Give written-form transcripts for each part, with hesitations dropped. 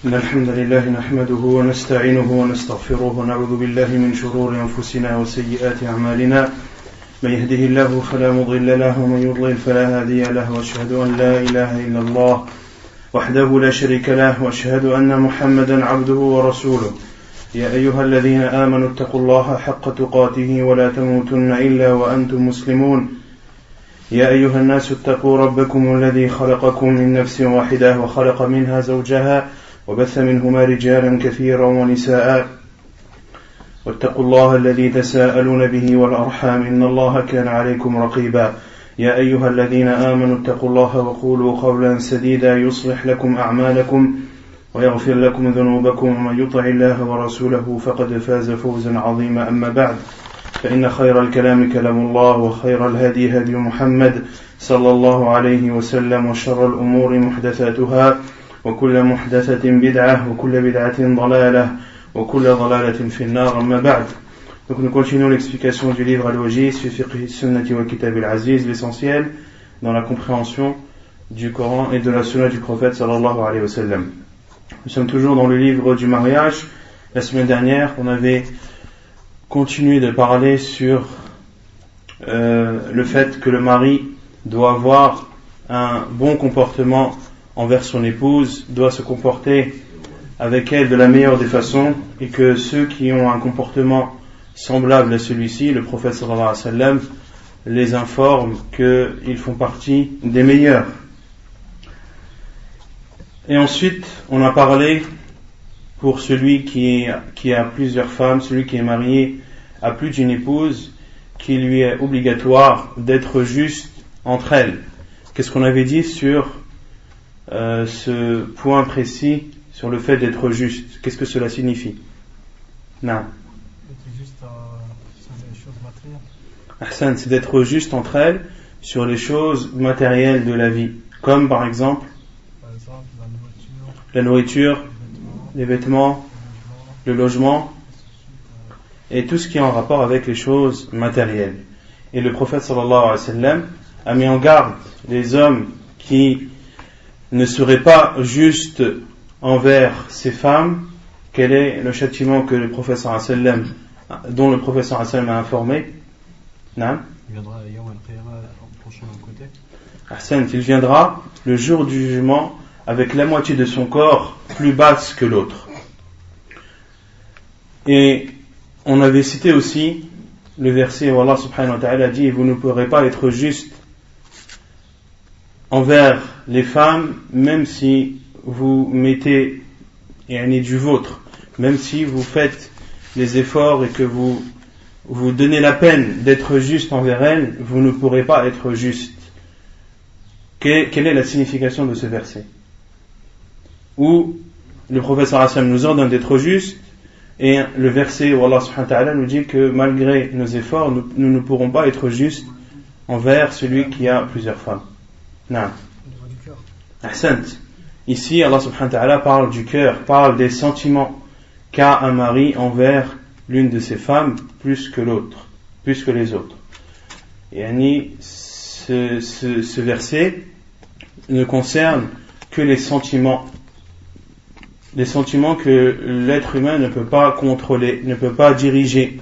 إن الحمد لله نحمده ونستعينه ونستغفره ونعوذ بالله من شرور أنفسنا وسيئات أعمالنا من يهده الله فلا مضل له ومن يضلل فلا هادي له وأشهد أن لا إله إلا الله وحده لا شريك له وأشهد أن محمدا عبده ورسوله يا أيها الذين آمنوا اتقوا الله حق تقاته ولا تموتن إلا وأنتم مسلمون يا أيها الناس اتقوا ربكم الذي خلقكم من نفس واحدة وخلق منها زوجها وبث منهما رجالا كثيرا ونساء واتقوا الله الذي تساءلون به والأرحام إن الله كان عليكم رقيبا يا أيها الذين آمنوا اتقوا الله وقولوا قولا سديدا يصلح لكم أعمالكم ويغفر لكم ذنوبكم ومن يطع الله ورسوله فقد فاز فوزا عظيما أما بعد فإن خير الكلام كلام الله وخير الهدي هدي محمد صلى الله عليه وسلم وشر الأمور محدثاتها وكل محدثة بدعة وكل بدعة ضلالة وكل ضلالة في النار أما بعد. Donc nous continuons l'explication du livre Al-Wajiz fi fiqh sunnati wal kitab al-aziz, l'essentiel dans la compréhension du Coran et de la sunna du prophète sallallahu alayhi wa sallam. Nous sommes toujours dans le livre du mariage. La semaine dernière, on avait continué de parler sur le fait que le mari doit avoir un bon comportement envers son épouse, doit se comporter avec elle de la meilleure des façons, et que ceux qui ont un comportement semblable à celui-ci, le prophète sallallahu alayhi wa sallam les informe qu'ils font partie des meilleurs. Et ensuite, on a parlé pour celui qui a plusieurs femmes, celui qui est marié à plus d'une épouse, qu'il lui est obligatoire d'être juste entre elles. Qu'est-ce qu'on avait dit sur ce point précis, sur le fait d'être juste? Qu'est-ce que cela signifie? Non. Être juste sur les choses matérielles. Ahsan, c'est d'être juste entre elles sur les choses matérielles de la vie, comme par exemple la nourriture, les vêtements, le logement et tout ce qui est en rapport avec les choses matérielles. Et le prophète sallallahu alayhi wa sallam a mis en garde les hommes qui ne seraient pas justes envers ces femmes. Quel est le châtiment que le prophète sallallahu alayhi wa sallam, dont le prophète sallallahu alayhi wa sallam a informé? Non? Il viendra Yawm al-Qiyamah penchant d'un côté. Ahsan, il viendra le jour du jugement avec la moitié de son corps plus basse que l'autre. Et on avait cité aussi le verset où Allah subhanahu wa ta'ala dit: vous ne pourrez pas être juste envers les femmes, même si vous mettez du vôtre, même si vous faites les efforts et que vous donnez la peine d'être juste envers elles, vous ne pourrez pas être juste. Quelle est la signification de ce verset? Où le prophète sallallahu alayhi wa sallam nous ordonne d'être juste, et le verset où Allah subhanahu wa ta'ala nous dit que malgré nos efforts, nous ne pourrons pas être justes envers celui qui a plusieurs femmes. Non. Ahsant. Ici, Allah subhanahu wa ta'ala parle du cœur, parle des sentiments qu'a un mari envers l'une de ses femmes plus que l'autre, plus que les autres. Et ce verset ne concerne que les sentiments que l'être humain ne peut pas contrôler, ne peut pas diriger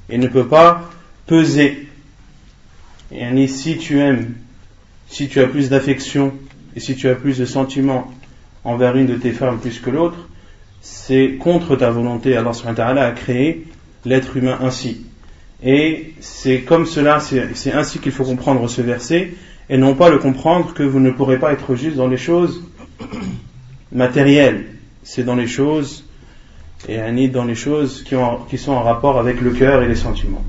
et ne peut pas peser. Et si tu aimes, si tu as plus d'affection et si tu as plus de sentiments envers une de tes femmes plus que l'autre, c'est contre ta volonté. Allah subhanahu wa ta'ala a créé l'être humain ainsi. Et c'est comme cela, c'est ainsi qu'il faut comprendre ce verset, et non pas le comprendre que vous ne pourrez pas être juste dans les choses matérielles. C'est dans les choses, et dans les choses qui sont en rapport avec le cœur et les sentiments.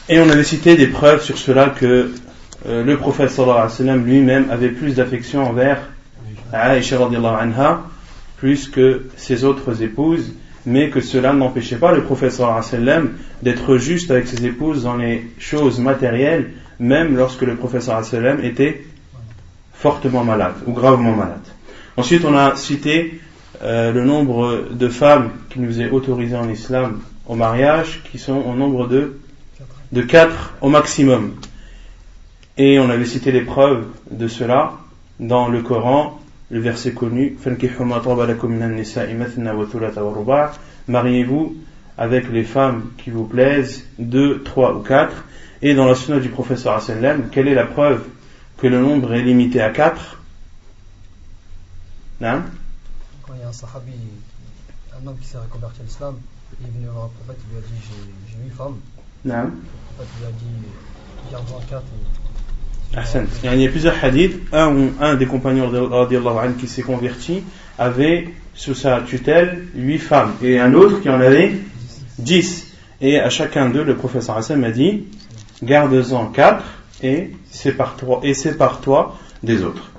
Et on avait cité des preuves sur cela que le prophète sallallahu alayhi wa sallam lui-même avait plus d'affection envers Aïcha radiyallahu anha, plus que ses autres épouses, mais que cela n'empêchait pas le prophète sallallahu alayhi wa sallam d'être juste avec ses épouses dans les choses matérielles, même lorsque le prophète sallallahu alayhi wa sallam était fortement malade ou gravement malade. Ensuite, on a cité le nombre de femmes qui nous est autorisé en islam au mariage, qui sont au nombre de 4 au maximum. Et on avait cité les preuves de cela dans le Coran le verset connu, mariez-vous avec les femmes qui vous plaisent, 2, 3 ou 4. Et dans la sunna du professeur sallam, quelle est la preuve que le nombre est limité à 4? Non? Quand il y a un sahabi, un homme qui s'est reconverti à l'islam, il est venu voir le prophète, il lui a dit j'ai 8 femmes. Non? Le prophète lui a dit garde-en 4. Il y a plusieurs hadiths. Un des compagnons radiallahu anhu qui s'est converti avait sous sa tutelle 8 femmes et un autre qui en avait 10. Et à chacun d'eux, le professeur Hassan m'a dit garde-en 4 et sépare-toi des autres.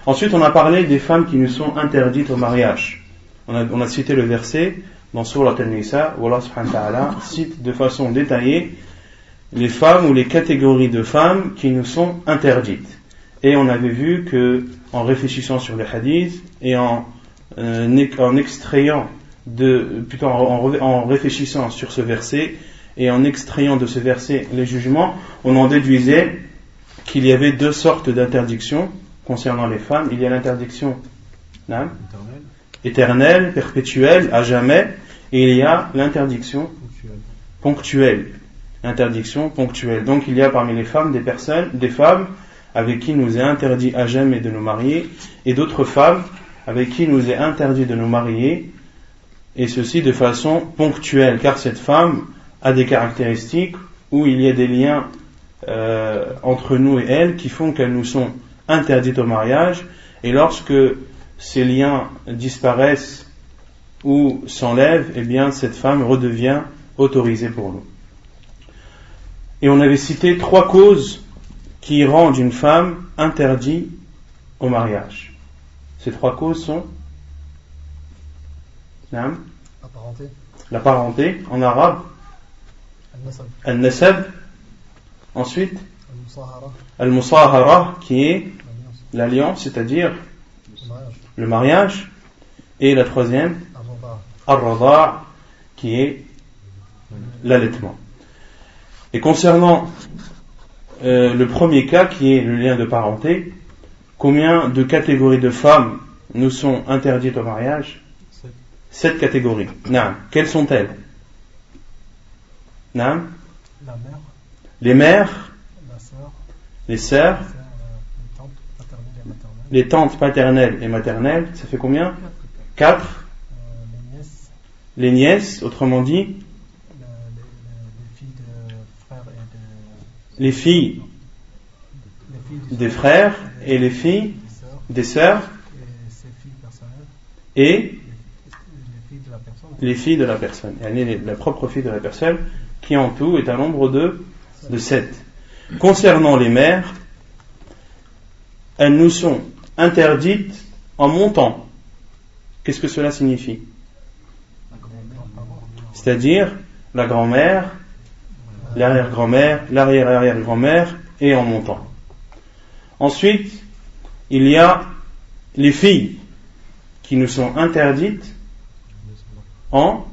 Ensuite, on a parlé des femmes qui nous sont interdites au mariage. On a cité le verset dans Surat An-Nisa où Allah subhanahu wa ta'ala cite de façon détaillée les femmes ou les catégories de femmes qui nous sont interdites. Et on avait vu que, en réfléchissant sur les hadiths et en réfléchissant sur ce verset et en extrayant de ce verset les jugements, on en déduisait qu'il y avait 2 sortes d'interdictions concernant les femmes. Il y a l'interdiction éternelle, perpétuelle, à jamais, et il y a l'interdiction ponctuelle. Interdiction ponctuelle. Donc il y a parmi les femmes des femmes avec qui il nous est interdit à jamais de nous marier, et d'autres femmes avec qui il nous est interdit de nous marier, et ceci de façon ponctuelle, car cette femme a des caractéristiques où il y a des liens entre nous et elle qui font qu'elles nous sont interdites au mariage, et lorsque ces liens disparaissent ou s'enlèvent, eh bien cette femme redevient autorisée pour nous. Et on avait cité 3 causes qui rendent une femme interdite au mariage. Ces 3 causes sont la parenté en arabe, al-nasab, ensuite al-musahara qui est l'alliance, c'est-à-dire le mariage, et la troisième al-rada qui est l'allaitement. Et concernant le premier cas qui est le lien de parenté, combien de catégories de femmes nous sont interdites au mariage? 7 catégories. Quelles sont-elles? La mère, les mères, la sœur, les sœurs, les tantes paternelles et maternelles. Ça fait combien? 4. Les nièces, autrement dit les filles des frères et les filles des sœurs et les filles de la personne, la propre fille de la personne, qui en tout est un nombre de 7. Concernant les mères, elles nous sont interdites en montant. Qu'est-ce que cela signifie? C'est-à-dire la grand-mère, l'arrière-grand-mère, l'arrière-arrière-grand-mère et en montant. Ensuite, il y a les filles qui nous sont interdites en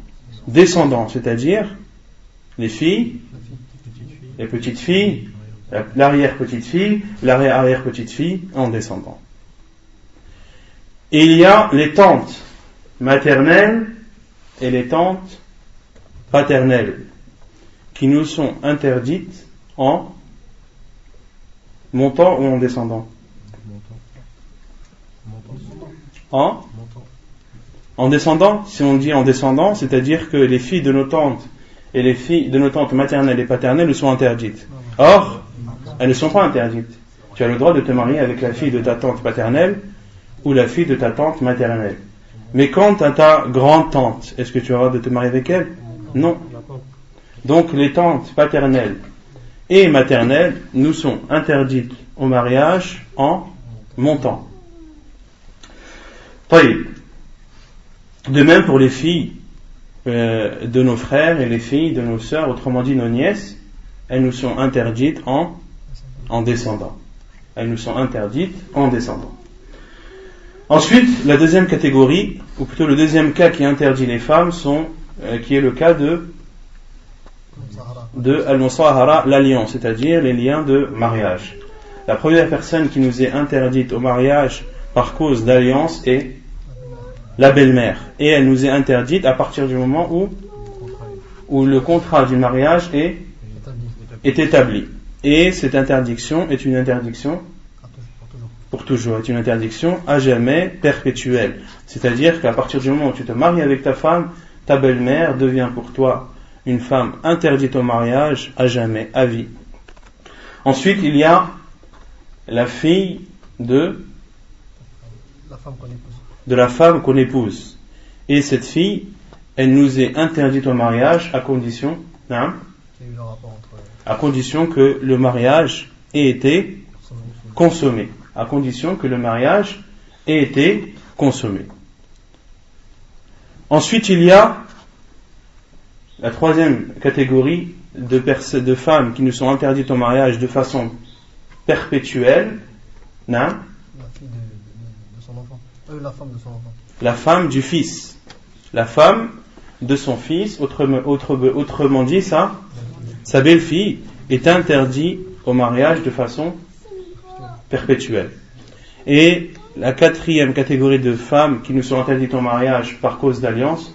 descendant, c'est-à-dire les filles, les petites filles, l'arrière-petite fille, l'arrière-arrière-petite fille en descendant. Et il y a les tantes maternelles et les tantes paternelles qui nous sont interdites en montant ou en descendant? En descendant. Si on dit en descendant, c'est-à-dire que les filles de nos tantes et les filles de nos tantes maternelles et paternelles nous sont interdites. Or, elles ne sont pas interdites. Tu as le droit de te marier avec la fille de ta tante paternelle ou la fille de ta tante maternelle. Mais quant à ta grande-tante, est-ce que tu as le droit de te marier avec elle? Non. Donc les tantes paternelles et maternelles nous sont interdites au mariage en montant. De même pour les filles de nos frères et les filles de nos sœurs, autrement dit nos nièces, elles nous sont interdites en descendant. Elles nous sont interdites en descendant. Ensuite, la deuxième catégorie, ou plutôt le deuxième cas qui interdit les femmes, qui est le cas de al-musahara, l'alliance, c'est-à-dire les liens de mariage. La première personne qui nous est interdite au mariage par cause d'alliance est la belle-mère. Et elle nous est interdite à partir du moment où le contrat du mariage est établi. Et cette interdiction est une interdiction pour toujours, est une interdiction à jamais perpétuelle. C'est-à-dire qu'à partir du moment où tu te maries avec ta femme, ta belle-mère devient pour toi une femme interdite au mariage à jamais, à vie. Ensuite, il y a la fille de la femme qu'on épouse. Et cette fille, elle nous est interdite au mariage à condition, à condition que le mariage ait été consommé. À condition que le mariage ait été consommé. Ensuite, il y a la troisième catégorie de femmes qui nous sont interdites au mariage de façon perpétuelle. La fille de son enfant. La femme de son enfant. La femme du fils. La femme de son fils, autrement dit, sa belle-fille est interdite au mariage de façon perpétuelle. Et la quatrième catégorie de femmes qui nous sont interdites au mariage par cause d'alliance,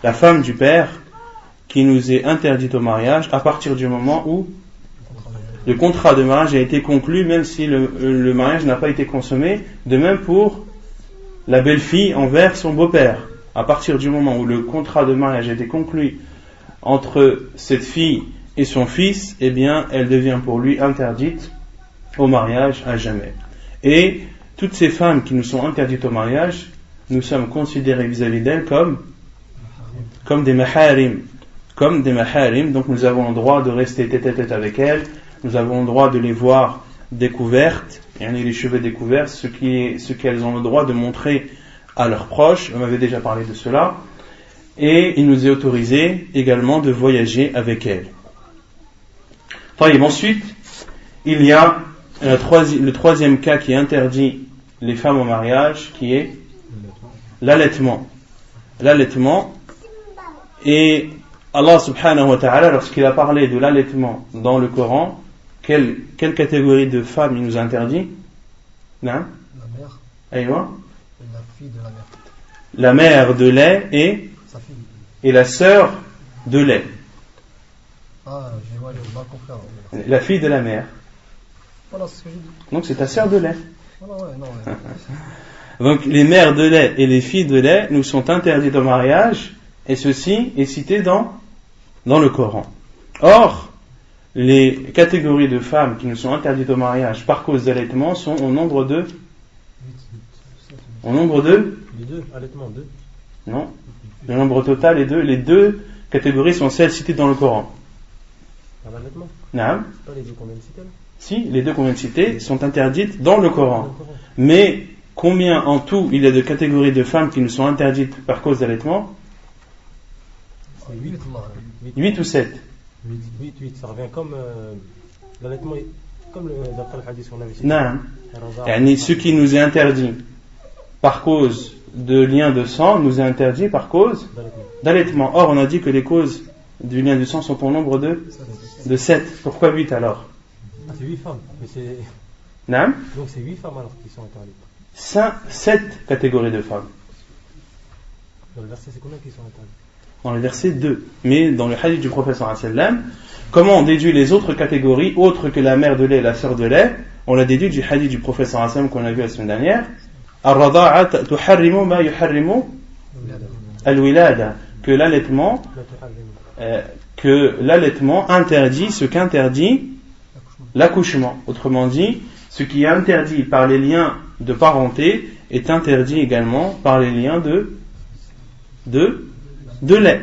la femme du père qui nous est interdite au mariage à partir du moment où le contrat de mariage a été conclu, même si le mariage n'a pas été consommé. De même pour la belle-fille envers son beau-père. À partir du moment où le contrat de mariage a été conclu entre cette fille et son fils, eh bien, elle devient pour lui interdite au mariage à jamais. Et toutes ces femmes qui nous sont interdites au mariage, nous sommes considérés vis-à-vis d'elles comme des maharim. Comme des maharim, donc nous avons le droit de rester tête à tête avec elles, nous avons le droit de les voir découvertes, les cheveux découverts, ce qu'elles ont le droit de montrer à leurs proches. On avait déjà parlé de cela. Et il nous est autorisé également de voyager avec elles. Ensuite, il y a le troisième cas qui interdit les femmes au mariage, qui est l'allaitement. L'allaitement. Et Allah subhanahu wa ta'ala, lorsqu'il a parlé de l'allaitement dans le Coran, quelle catégorie de femmes il nous interdit? La mère. Aïwa. La fille de la mère. La mère de lait et la sœur de lait. J'ai mal compris. La fille de la mère. Voilà, c'est ce que j'ai dit. Donc c'est ta sœur de lait. Donc les mères de lait et les filles de lait nous sont interdites au mariage, et ceci est cité dans le Coran. Or, les catégories de femmes qui nous sont interdites au mariage par cause d'allaitement sont au nombre de... Les deux, allaitement, 2. Non, le nombre total est 2. Les deux catégories sont celles citées dans le Coran. L'allaitement? Non. Pas les deux qu'on vient de citer? Si, les deux qu'on vient de citer sont interdites dans le Coran. Mais combien en tout il y a de catégories de femmes qui nous sont interdites par cause d'allaitement? 8 ou 7? 8, ça revient comme l'allaitement, comme d'après le hadith qu'on avait cité. Non. Ce qui nous est interdit par cause de lien de sang nous est interdit par cause d'allaitement. Or, on a dit que les causes du lien de sang sont au nombre de 7. Pourquoi 8 alors? C'est 8 femmes. Mais c'est... Non? Donc c'est 8 femmes alors qui sont interdites. 7 catégories de femmes. Dans le verset, c'est combien qui sont interdites? Dans le verset 2. Mais dans le hadith du prophète sallallahu alayhi wa sallam, comment on déduit les autres catégories, autres que la mère de lait et la sœur de lait? On l'a déduit du hadith du prophète sallallahu alayhi wa sallam qu'on a vu la semaine dernière. Ar-rada'a tuharrimu ma yuharrimu al-wilada. Que l'allaitement interdit ce qu'interdit l'accouchement. Autrement dit, ce qui est interdit par les liens de parenté est interdit également par les liens de lait.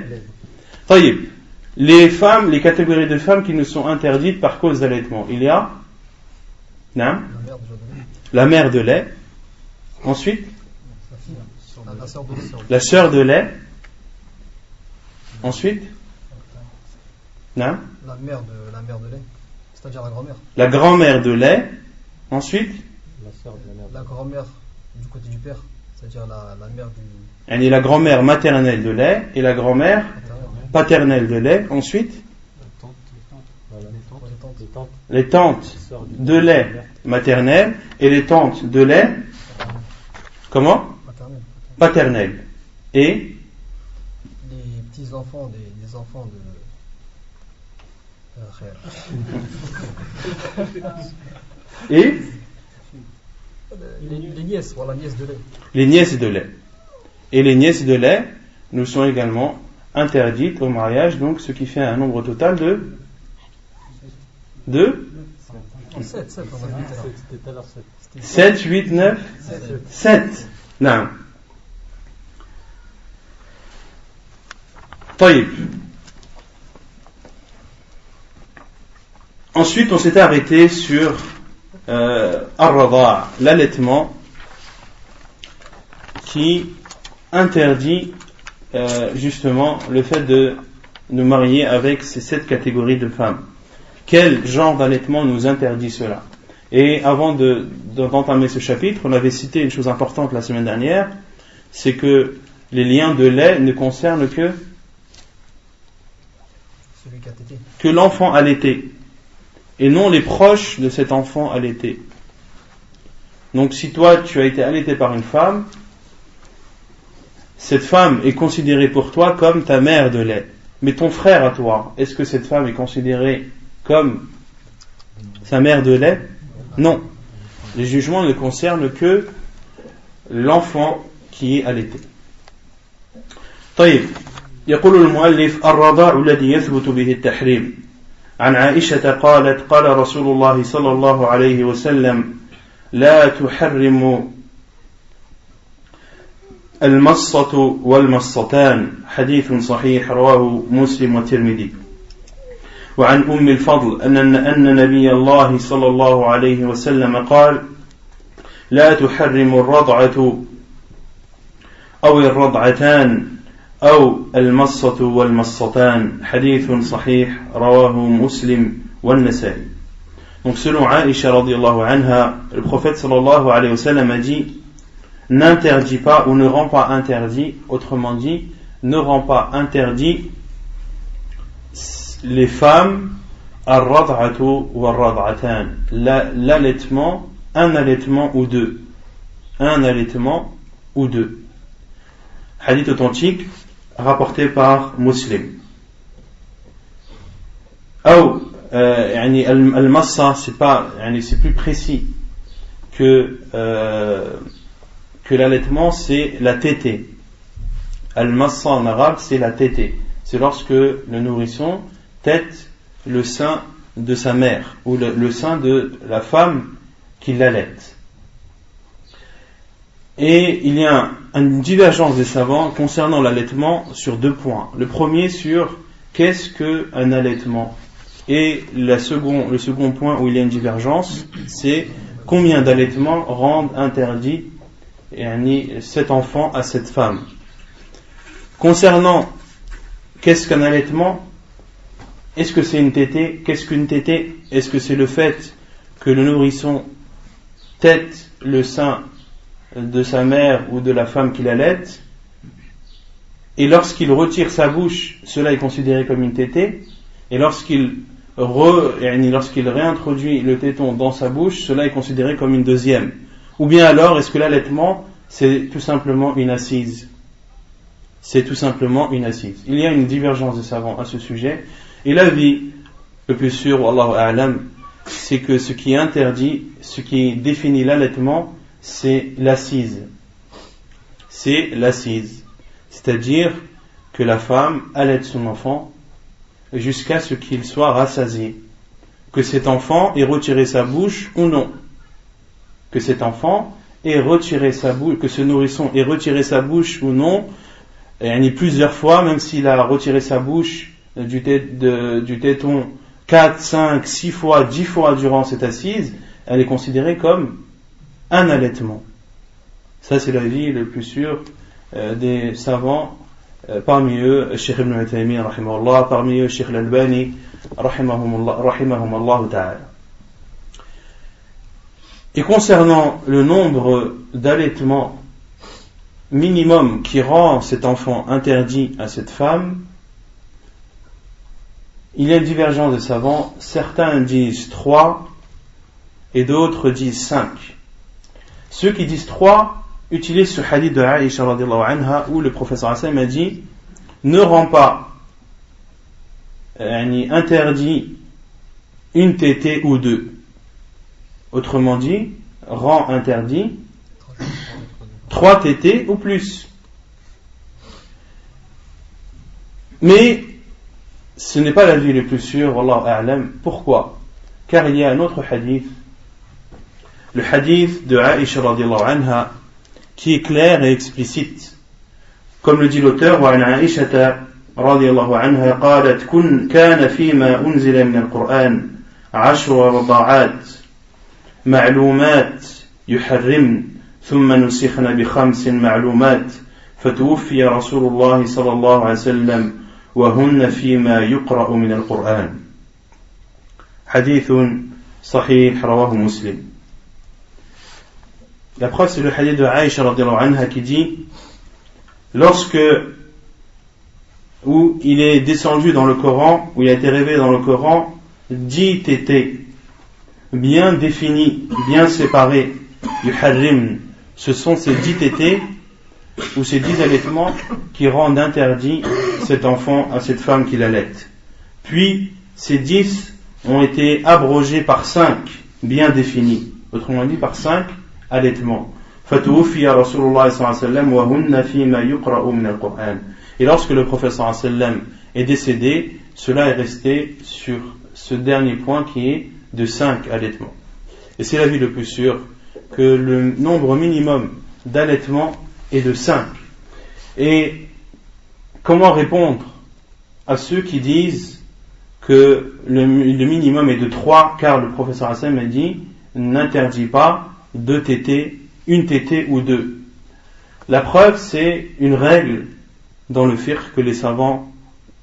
Les femmes, les catégories de femmes qui nous sont interdites par cause d'allaitement. Il y a la mère de lait. Ensuite, la sœur de lait. Ensuite, la mère de lait, c'est-à-dire la grand-mère. La grand-mère de lait. Ensuite, la grand-mère du côté du père, c'est-à-dire la mère du... la grand-mère maternelle de lait et la grand-mère paternelle de lait. Ensuite, les tantes de lait maternelle et les tantes de lait, comment? Paternelle. Et les petits-enfants des enfants de... et les nièces, voilà, nièces de lait. les nièces de lait. Et les nièces de lait nous sont également interdites au mariage, donc ce qui fait un nombre total de 7, 8, 9, 7. Non. طيب. Ensuite, on s'était arrêté sur ar-rada', l'allaitement, qui interdit justement le fait de nous marier avec ces 7 catégories de femmes. Quel genre d'allaitement nous interdit cela? Et avant d'entamer ce chapitre, on avait cité une chose importante la semaine dernière, c'est que les liens de lait ne concernent que l'enfant allaité, et non les proches de cet enfant allaité. Donc si toi tu as été allaité par une femme, cette femme est considérée pour toi comme ta mère de lait. Mais ton frère à toi, est-ce que cette femme est considérée comme sa mère de lait? Non. Les jugements ne concernent que l'enfant qui est allaité. طيب. يقول المؤلف الرضاع الذي يثبت به التحريم عن عائشة قالت قال رسول الله صلى الله عليه وسلم لا تحرم المصة والمصتان حديث صحيح رواه مسلم والترمذي وعن أم الفضل أن نبي الله صلى الله عليه وسلم قال لا تحرم الرضعة أو الرضعتان أو المصة والمصتان حديث صحيح رواه مسلم والنسائي. Donc selon Aïcha radiyallahu anha, le prophète sallallahu alayhi wa sallam a dit: n'interdit pas ou ne rend pas interdit, autrement dit, ne rend pas interdit les femmes ar-rad'atu wa ar-rad'atan, l'allaitement, un allaitement ou deux. Un allaitement ou deux. Hadith authentique rapporté par Muslim. Ou al-massa, c'est plus précis que l'allaitement, c'est la tétée. Al-massa en arabe, c'est la tétée. C'est lorsque le nourrisson tète le sein de sa mère ou le sein de la femme qui l'allaite. Et il y a une divergence des savants concernant l'allaitement sur 2 points. Le premier sur qu'est-ce qu'un allaitement, et le second point où il y a une divergence, c'est combien d'allaitements rendent interdit cet enfant à cette femme. Concernant qu'est-ce qu'un allaitement, est-ce que c'est une tétée? Qu'est-ce qu'une tétée? Est-ce que c'est le fait que le nourrisson tète le sein de sa mère ou de la femme qui l'allaite, et lorsqu'il retire sa bouche, cela est considéré comme une tétée, et lorsqu'il réintroduit le téton dans sa bouche, cela est considéré comme une deuxième? Ou bien alors, est-ce que l'allaitement, c'est tout simplement une assise? C'est tout simplement une assise. Il y a une divergence des savants à ce sujet, et l'avis le plus sûr, wallahu a'lam, c'est que ce qui est interdit, ce qui définit l'allaitement, c'est l'assise. C'est l'assise. C'est-à-dire que la femme allaite son enfant jusqu'à ce qu'il soit rassasié. Que cet enfant ait retiré sa bouche ou non. Que cet enfant ait retiré sa bouche, que ce nourrisson ait retiré sa bouche ou non, et plusieurs fois, même s'il a retiré sa bouche du téton 4, 5, 6 fois, 10 fois durant cette assise, elle est considérée comme un allaitement. Ça, c'est l'avis le plus sûr des savants, parmi eux Cheikh Ibn Taymiyyah rahimahullah, parmi eux Cheikh Al-Albani rahimahumallah ta'ala. Et concernant le nombre d'allaitements minimum qui rend cet enfant interdit à cette femme, il y a une divergence de savants. Certains disent 3 et d'autres disent 5. Ceux qui disent 3 utilisent ce hadith de Aïcha radhiyallahu anha où le professeur Hassan a dit ne rend pas interdit une tétée ou deux. Autrement dit, rend interdit 3 tétées ou plus. Mais ce n'est pas l'avis le plus sûr, wallahu a'lam. Pourquoi? Car il y a un autre hadith, le hadith de Aïcha radhiyallahu anha, qui est clair et explicite. Comme le dit l'auteur, وعن عائشة رضي الله عنها قالت كان فيما أنزل من القرآن 10 رضاعات معلومات يحرمن ثم نسخن ب5 معلومات فتوفي رسول الله صلى الله عليه وسلم وهن فيما يقرأ من القرآن. حديث صحيح رواه مسلم. La preuve, c'est le hadith de Aïcha radhiyallahu anha qui dit où il est descendu dans le Coran, où il a été révélé dans le Coran 10 tétés bien définis, bien séparés, yuharrim, ce sont ces 10 tétés ou ces 10 allaitements qui rendent interdit cet enfant à cette femme qui l'allaite. Puis ces 10 ont été abrogés par 5 bien définis, autrement dit par 5 allaitements. فَتُوفِيَ رَسُولُ اللَّهِ صَلَّى اللَّهُ عَلَيْهِ وَسَلَّمَ وَهُنَّ فِيمَا يُقْرَأُ مِنَ الْقُرْآنِ. Et lorsque le prophète sallallahu alayhi wa sallam est décédé, cela est resté sur ce dernier point qui est de 5 allaitements. Et c'est l'avis le plus sûr que le nombre minimum d'allaitements est de 5. Et comment répondre à ceux qui disent que le minimum est de 3, car le prophète sallallahu alayhi wa sallam a dit n'interdit pas 2 tétés, une tétée ou 2. La preuve, c'est une règle dans le fiqh que les savants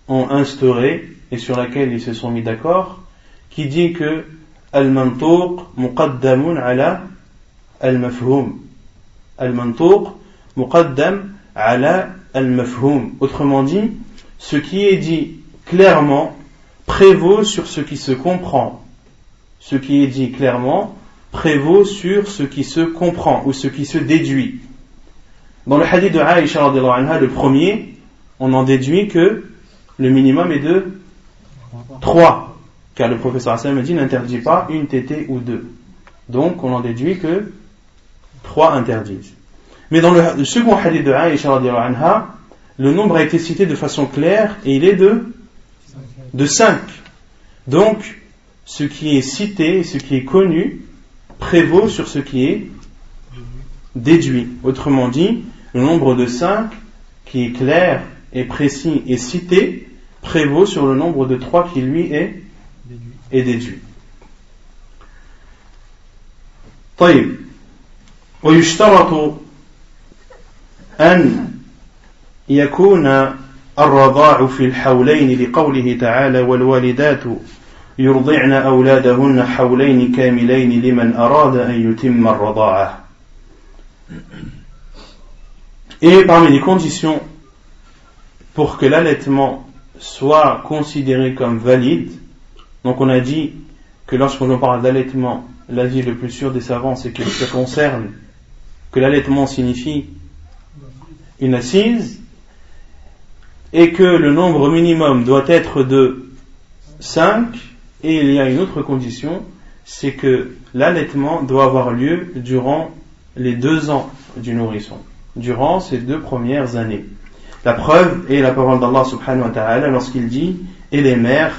ont instaurée et sur laquelle ils se sont mis d'accord, qui dit que al-mantuq muqaddamun ala al-mafhum. Al-mantuq muqaddam ala al-mafhum. Autrement dit, ce qui est dit clairement prévaut sur ce qui se comprend. Ce qui est dit clairement prévaut sur ce qui se comprend ou ce qui se déduit. Dans le hadith de Aïcha radhiyallahu anha, le premier, on en déduit que le minimum est de 3, car le professeur Hassan me dit n'interdit pas une tétée ou 2. Donc on en déduit que 3 interdisent. Mais dans le second hadith de Aïcha radhiyallahu anha, le nombre a été cité de façon claire et il est de 5. Donc ce qui est cité, ce qui est connu prévaut sur ce qui est déduit. Autrement dit, le nombre de 5 qui est clair et précis et cité prévaut sur le nombre de 3 qui lui est déduit. طيب ويشترط أن يكون الرضاع في الحولين لقوله تعالى والوالدات يرضعن أولادهن حولين كاملين لمن أراد أن يتم الرضاعة. Et parmi les conditions pour que l'allaitement soit considéré comme valide, donc on a dit que lorsqu'on parle d'allaitement, l'avis le plus sûr des savants c'est que ça concerne, que l'allaitement signifie une assise et que le nombre minimum doit être de 5. Et il y a une autre condition, c'est que l'allaitement doit avoir lieu durant les 2 ans du nourrisson, durant ces 2 premières années. La preuve est la parole d'Allah subhanahu wa ta'ala lorsqu'il dit « Et les mères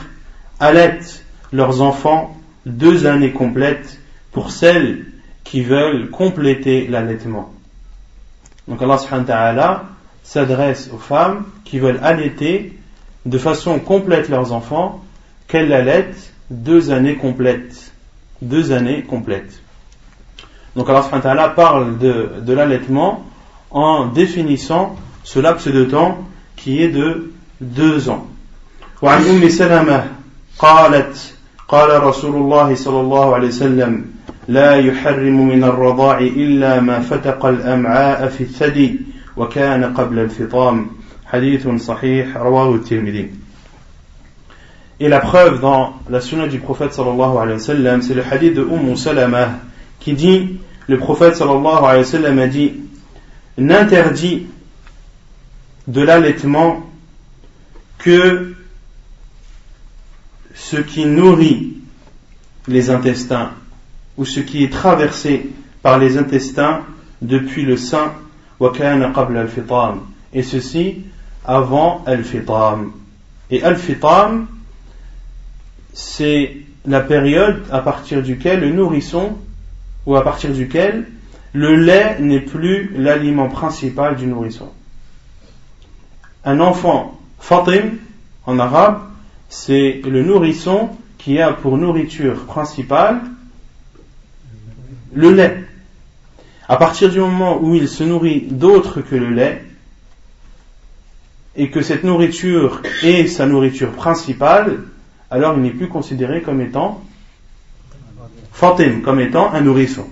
allaitent leurs enfants 2 années complètes pour celles qui veulent compléter l'allaitement. » Donc Allah subhanahu wa ta'ala s'adresse aux femmes qui veulent allaiter de façon complète leurs enfants, qu'elles l'allaitent 2 années complètes. 2 années complètes. Donc Allah subhanahu wa ta'ala parle de l'allaitement en définissant ce laps de temps qui est de 2 ans. وعن أم سلمة قالت قال رسول الله صلى الله عليه وسلم لا يحرم من الرضاع إلا ما فتق الأمعاء في الثدي وكان قبل الفطام. حديث صحيح رواه الترمذي. Et la preuve dans la sunna du prophète sallallahu alayhi wa sallam, c'est le hadith de Salama qui dit, le prophète sallallahu alayhi wa sallam a dit, n'interdit de l'allaitement que ce qui nourrit les intestins ou ce qui est traversé par les intestins depuis le sein, wa kana qabla al-fitam, et ceci avant al-fitam. Et al-fitam, c'est la période à partir duquel le nourrisson, ou à partir duquel le lait n'est plus l'aliment principal du nourrisson. Un enfant fatim en arabe, c'est le nourrisson qui a pour nourriture principale le lait. À partir du moment où il se nourrit d'autre que le lait, et que cette nourriture est sa nourriture principale, alors il n'est plus considéré comme étant fatim, comme étant un nourrisson.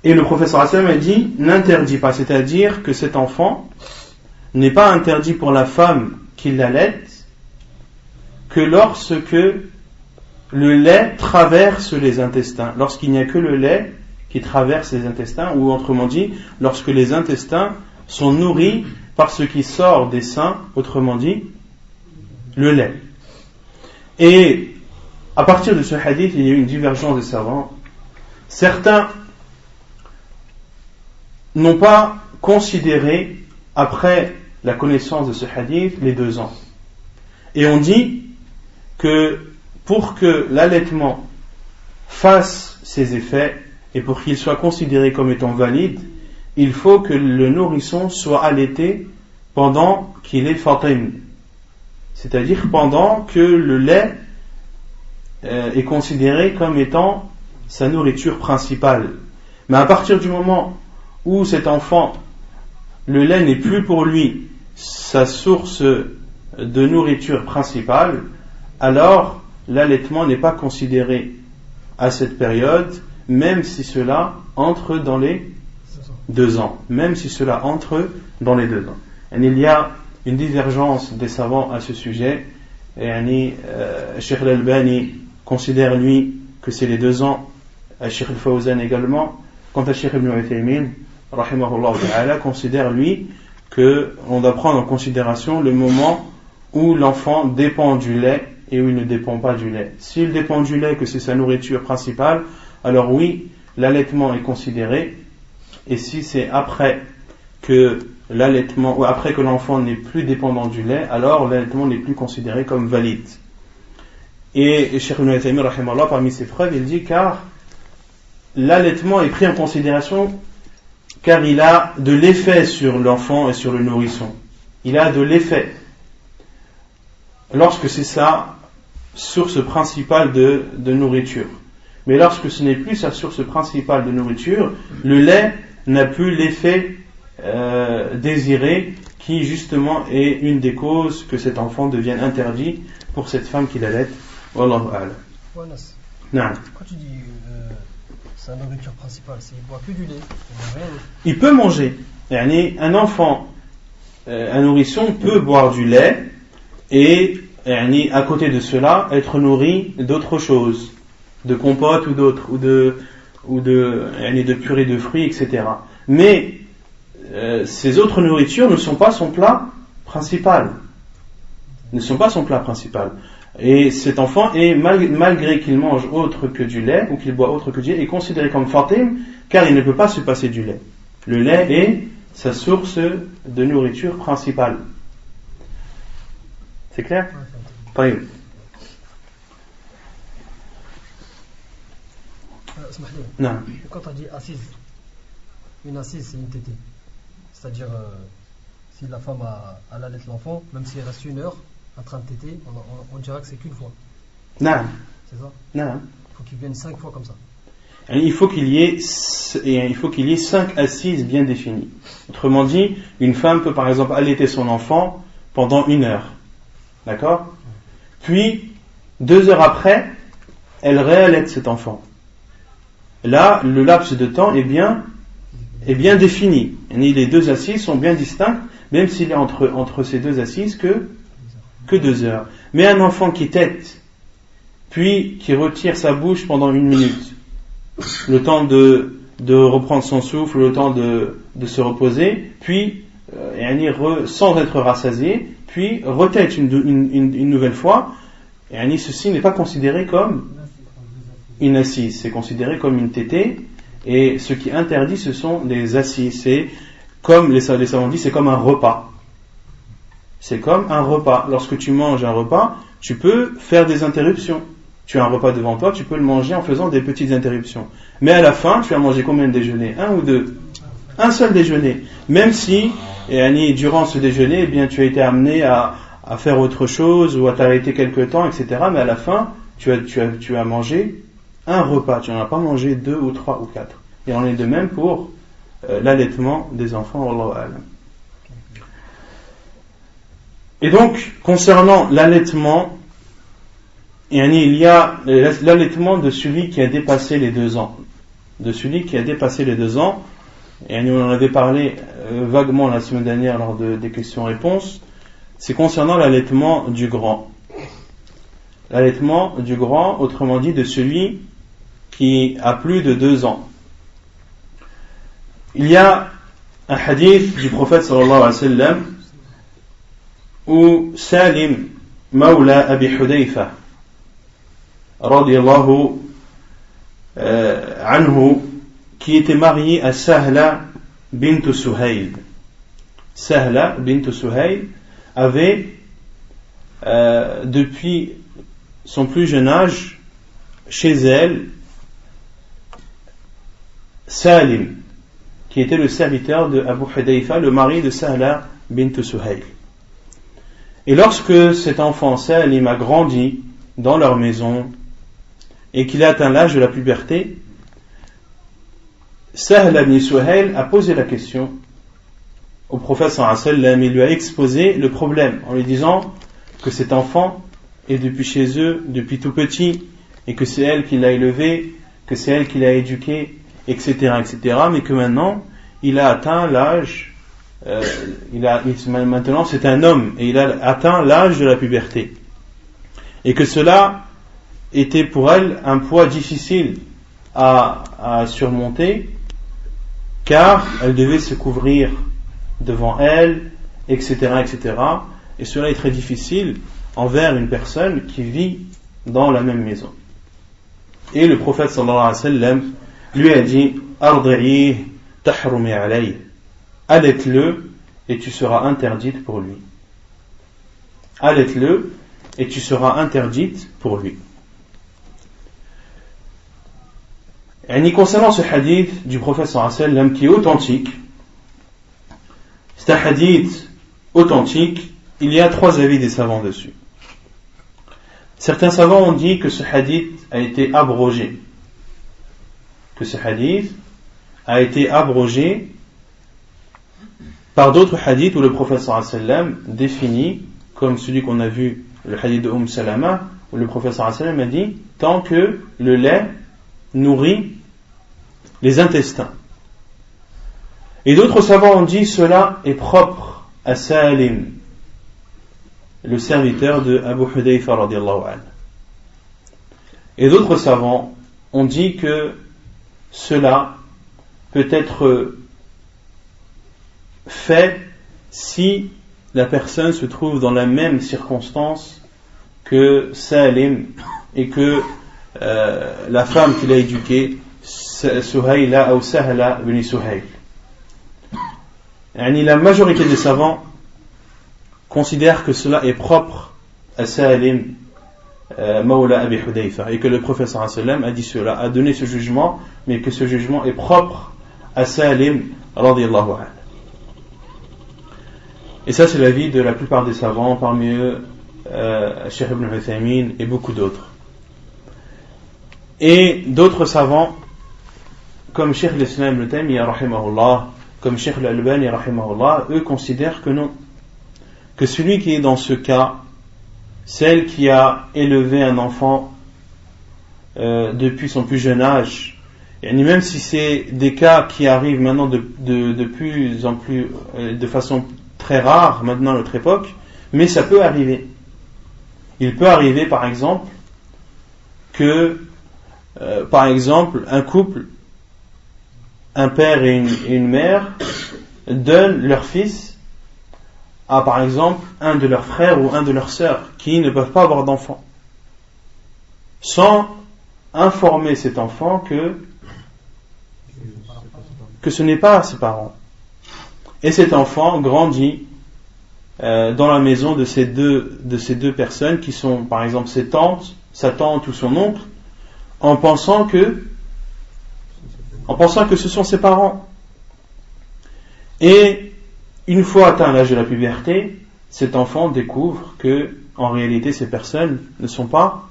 Et le professeur Hassan a dit, n'interdit pas, c'est-à-dire que cet enfant n'est pas interdit pour la femme qui l'allaite que lorsque le lait traverse les intestins, lorsqu'il n'y a que le lait qui traverse les intestins, ou autrement dit, lorsque les intestins sont nourris par ce qui sort des seins, autrement dit, le lait. Et à partir de ce hadith, il y a eu une divergence des savants. Certains n'ont pas considéré, après la connaissance de ce hadith, les 2 ans. Et on dit que pour que l'allaitement fasse ses effets et pour qu'il soit considéré comme étant valide, il faut que le nourrisson soit allaité pendant qu'il est fatim, c'est-à-dire pendant que le lait est considéré comme étant sa nourriture principale. Mais à partir du moment où cet enfant, le lait n'est plus pour lui sa source de nourriture principale, alors l'allaitement n'est pas considéré à cette période, même si cela entre dans les 2 ans. Même si cela entre dans les 2 ans. Et il y a une divergence des savants à ce sujet. Et Cheikh Al-Albani considère lui que c'est les 2 ans, Cheikh Al-Fawzan également. Quant à Cheikh Ibn Uthaymin, rahimahullah ta'ala, considère lui qu'on doit prendre en considération le moment où l'enfant dépend du lait et où il ne dépend pas du lait. S'il dépend du lait, que c'est sa nourriture principale, alors oui, l'allaitement est considéré. Et si c'est après que l'allaitement, ou après que l'enfant n'est plus dépendant du lait, alors l'allaitement n'est plus considéré comme valide. Et Cheikh Ibn Uthaymin, rahimahullah, parmi ses preuves, il dit car l'allaitement est pris en considération car il a de l'effet sur l'enfant et sur le nourrisson. Il a de l'effet lorsque c'est sa source principale de nourriture. Mais lorsque ce n'est plus sa source principale de nourriture, le lait n'a plus l'effet désiré qui justement est une des causes que cet enfant devienne interdit pour cette femme qui l'allaite. Wallahu a'lam. Quand tu dis sa nourriture principale, c'est qu'il boit que du lait, il peut manger. Un enfant, un nourrisson peut boire du lait et à côté de cela être nourri d'autres choses, de compote ou d'autres, ou de purée de fruits, etc. Mais ces autres nourritures ne sont pas son plat principal. Et cet enfant est, malgré qu'il mange autre que du lait, ou qu'il boit autre que du lait, est considéré comme fatim, car il ne peut pas se passer du lait. Le lait est sa source de nourriture principale. C'est clair? طيب. Non. Quand tu as dit assise, une assise c'est une tétée. C'est-à-dire, si la femme allaite l'enfant, même si elle reste 1 heure en train de téter, on dira que c'est qu'une fois. Non. C'est ça? Non. Il faut qu'il vienne 5 fois comme ça. Il faut qu'il y ait 5 assises bien définies. Autrement dit, une femme peut par exemple allaiter son enfant pendant 1 heure. D'accord? Puis, 2 heures après, elle réallaite cet enfant. Là, le laps de temps est bien défini. Les 2 assises sont bien distinctes, même s'il y a entre ces 2 assises que que 2 heures. Mais un enfant qui tète, puis qui retire sa bouche pendant 1 minute, le temps de reprendre son souffle, le temps de se reposer, puis sans être rassasié, puis retête une nouvelle fois, ceci n'est pas considéré comme une assise, c'est considéré comme une tétée, et ce qui est interdit, ce sont les assises. C'est comme les savants disent, c'est comme un repas. C'est comme un repas. Lorsque tu manges un repas, tu peux faire des interruptions. Tu as un repas devant toi, tu peux le manger en faisant des petites interruptions. Mais à la fin, tu as mangé combien de déjeuners? 1 ou 2? Un seul déjeuner. Même si, durant ce déjeuner, eh bien, tu as été amené à faire autre chose ou à t'arrêter quelque temps, etc. Mais à la fin, tu as mangé un repas. Tu n'en as pas mangé 2 ou 3 ou 4. Et on est de même pour l'allaitement des enfants. Wallahu a'lam. Et donc, concernant l'allaitement, il y a l'allaitement de celui qui a dépassé les 2 ans. De celui qui a dépassé les 2 ans, et on en avait parlé vaguement la semaine dernière lors des questions-réponses, c'est concernant l'allaitement du grand. L'allaitement du grand, autrement dit, de celui qui a plus de 2 ans. Il y a un hadith du prophète sallallahu alayhi wa sallam où Salim, Mawla Abi Hudayfa, radiyallahu anhu, qui était marié à Sahla bint Suhayl. Sahla bint Suhayl avait, depuis son plus jeune âge, chez elle, Salim, qui était le serviteur de Abu Hudayfa, le mari de Sahla bint Suhayl. Et lorsque cet enfant Salim a grandi dans leur maison et qu'il a atteint l'âge de la puberté, Sahla bint Suhayl a posé la question au prophète sallallahu alayhi wa sallam et lui a exposé le problème en lui disant que cet enfant est depuis chez eux, depuis tout petit, et que c'est elle qui l'a élevé, que c'est elle qui l'a éduqué, etc., mais que maintenant il a atteint l'âge, maintenant c'est un homme et il a atteint l'âge de la puberté, et que cela était pour elle un poids difficile à surmonter, car elle devait se couvrir devant elle, etc., et cela est très difficile envers une personne qui vit dans la même maison. Et le prophète sallallahu alayhi wa sallam lui a dit: Ardi'i tahrumi alayhi, allaite-le et tu seras interdite pour lui. Allaite-le et tu seras interdite pour lui. Et concernant ce hadith du prophète sallallahu alayhi wa sallam qui est authentique, c'est un hadith authentique, il y a 3 avis des savants dessus. Certains savants ont dit que ce hadith a été abrogé. Que ce hadith a été abrogé par d'autres hadiths où le prophète sallallahu alayhi wa sallam définit, comme celui qu'on a vu, le hadith de Salama, où le prophète sallallahu alayhi wa sallam a dit: tant que le lait nourrit les intestins. Et d'autres savants ont dit: cela est propre à Salim, le serviteur de Abu Hudayfa radiyallahu anhu. Et d'autres savants ont dit que cela peut être fait si la personne se trouve dans la même circonstance que Salim et que la femme qui l'a éduquée, Suhayla ou Sahla bin Suhayl. La majorité des savants considèrent que cela est propre à Salim, Mawla Abi Hudayfa, et que le prophète sallallahu alayhi wa sallam a dit cela, a donné ce jugement, mais que ce jugement est propre à Salim radiyallahu anhu. Et ça, c'est l'avis de la plupart des savants, parmi eux Cheikh Ibn Uthaymin et beaucoup d'autres. Et d'autres savants, comme Cheikh l'Islam Ibn Taymiyyah rahimahullah, comme Cheikh l'Albani rahimahullah, eux considèrent que non, que celui qui est dans ce cas, celle qui a élevé un enfant depuis son plus jeune âge, et même si c'est des cas qui arrivent maintenant de plus en plus, de façon très rare maintenant à notre époque, mais ça peut arriver. il peut arriver par exemple que par exemple un couple, un père et une mère donnent leur fils à par exemple un de leurs frères ou un de leurs sœurs qui ne peuvent pas avoir d'enfant, sans informer cet enfant que ce n'est pas ses parents. Et cet enfant grandit dans la maison de ces deux personnes qui sont par exemple sa tante ou son oncle, en pensant que ce sont ses parents. Et une fois atteint l'âge de la puberté, cet enfant découvre que en réalité ces personnes ne sont pas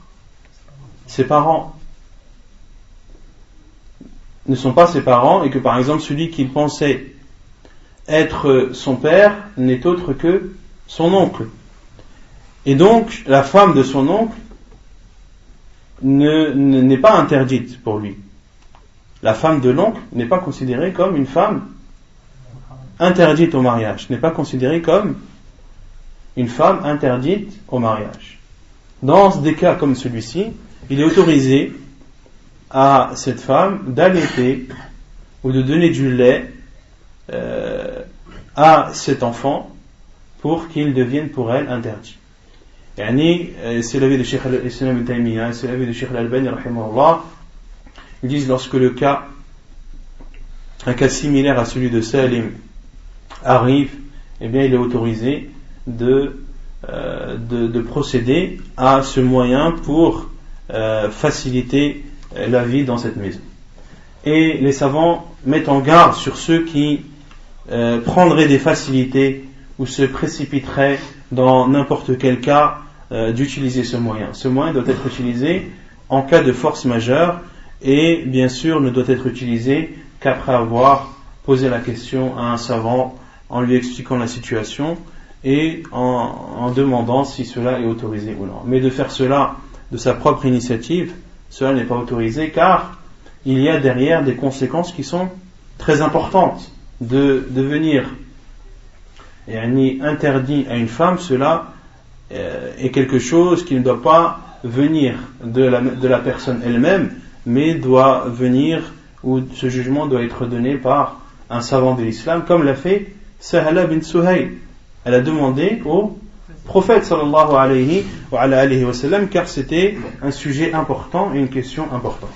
ses parents. Ne sont pas ses parents, et que par exemple celui qu'il pensait être son père n'est autre que son oncle. Et donc la femme de son oncle n'est pas interdite pour lui. La femme de l'oncle n'est pas considérée comme une femme interdite au mariage, n'est pas considérée comme une femme interdite au mariage. Dans des cas comme celui-ci, il est autorisé à cette femme d'allaiter ou de donner du lait à cet enfant pour qu'il devienne pour elle interdit. C'est l'avis de Cheikh al-Islam ibn Taymiyyah, c'est l'avis de Cheikh al-Albani rahimahullah. Ils disent lorsque un cas similaire à celui de Salim arrive, eh bien il est autorisé de procéder à ce moyen pour faciliter la vie dans cette maison. Et les savants mettent en garde sur ceux qui prendraient des facilités ou se précipiteraient dans n'importe quel cas d'utiliser ce moyen. Ce moyen doit être utilisé en cas de force majeure et bien sûr ne doit être utilisé qu'après avoir posé la question à un savant en lui expliquant la situation et en demandant si cela est autorisé ou non. Mais de faire cela de sa propre initiative, cela n'est pas autorisé car il y a derrière des conséquences qui sont très importantes. De devenir interdit à une femme, cela est quelque chose qui ne doit pas venir de la personne elle-même, mais doit venir, ou ce jugement doit être donné par un savant de l'islam, comme l'a fait Sahala bint Suhayl. Elle a demandé au prophète sallallahu alayhi wa sallam, car c'était un sujet important et une question importante.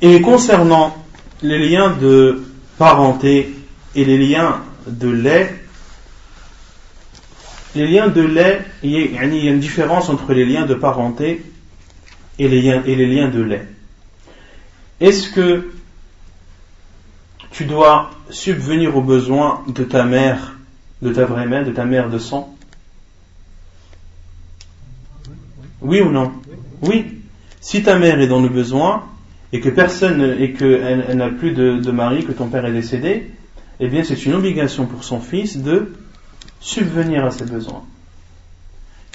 Et concernant les liens de parenté et les liens de lait, il y a une différence entre les liens de parenté et les liens de lait. Est-ce que tu dois subvenir aux besoins de ta mère, de ta vraie mère, de ta mère de sang? Oui ou non? Oui. Si ta mère est dans le besoin et que qu'elle n'a plus de mari, que ton père est décédé, eh bien c'est une obligation pour son fils de subvenir à ses besoins.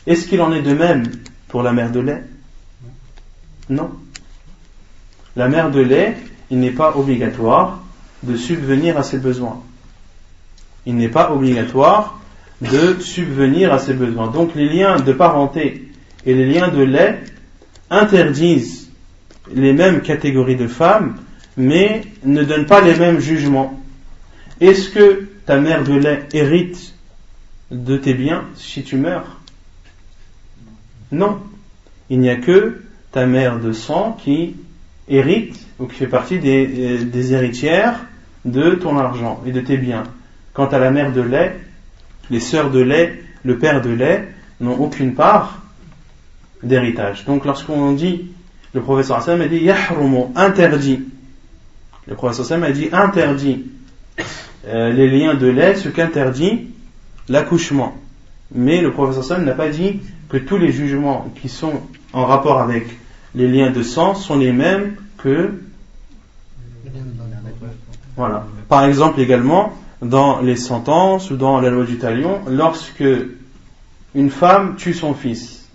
Est-ce qu'il en est de même pour la mère de lait? Non. La mère de lait, il n'est pas obligatoire de subvenir à ses besoins. Il n'est pas obligatoire de subvenir à ses besoins. Donc les liens de parenté et les liens de lait interdisent les mêmes catégories de femmes, mais ne donnent pas les mêmes jugements. Est-ce que ta mère de lait hérite de tes biens si tu meurs? Non. Il n'y a que ta mère de sang qui hérite ou qui fait partie des héritières de ton argent et de tes biens. Quant à la mère de lait, les sœurs de lait, le père de lait n'ont aucune part d'héritage. Donc lorsqu'on dit, le professeur Hassan a dit yahrumu, interdit. Le professeur Hassan a dit interdit les liens de lait, ce qu'interdit l'accouchement. Mais le professeur Hassan n'a pas dit que tous les jugements qui sont en rapport avec les liens de sang sont les mêmes que... Voilà. Par exemple également, dans les sentences ou dans la loi du talion, lorsque une femme tue son fils,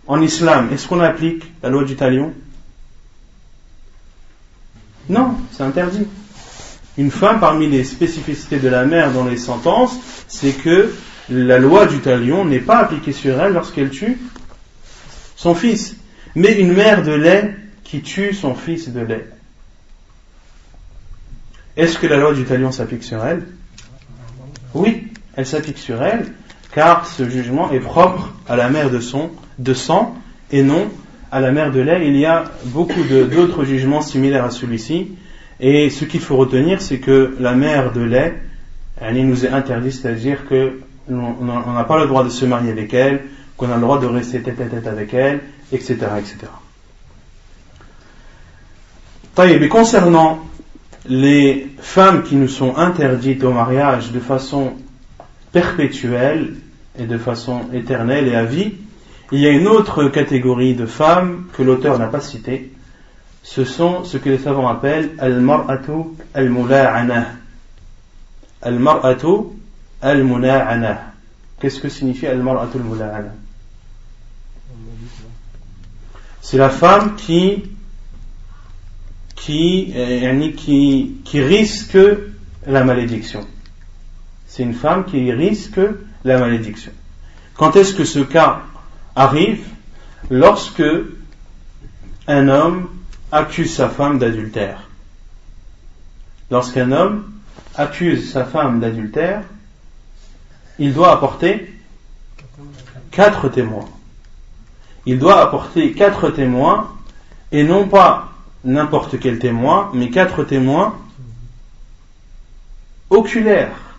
en islam, est-ce qu'on applique la loi du talion? Non, c'est interdit. Une femme, parmi les spécificités de la mère dans les sentences, c'est que la loi du talion n'est pas appliquée sur elle lorsqu'elle tue son fils. Mais une mère de lait qui tue son fils de lait, est-ce que la loi du talion s'applique sur elle? Oui, elle s'applique sur elle, car ce jugement est propre à la mère de sang et non à la mère de lait. Il y a beaucoup d'autres jugements similaires à celui-ci, et ce qu'il faut retenir, c'est que la mère de lait, elle nous est interdite, c'est-à-dire que on n'a pas le droit de se marier avec elle, qu'on a le droit de rester tête à tête avec elle, etc. etc. Et concernant les femmes qui nous sont interdites au mariage de façon perpétuelle et de façon éternelle et à vie, il y a une autre catégorie de femmes que l'auteur n'a pas citée. Ce sont ce que les savants appellent al-mar'atu al-mula'ana. Al-mar'atu al-mula'ana. Qu'est-ce que signifie al-mar'atu al-mula'ana? C'est la femme qui risque la malédiction. C'est une femme qui risque la malédiction. Quand est-ce que ce cas arrive? Lorsque un homme accuse sa femme d'adultère. Lorsqu'un homme accuse sa femme d'adultère, il doit apporter 4 témoins. Il doit apporter 4 témoins, et non pas n'importe quel témoin, mais 4 témoins oculaires.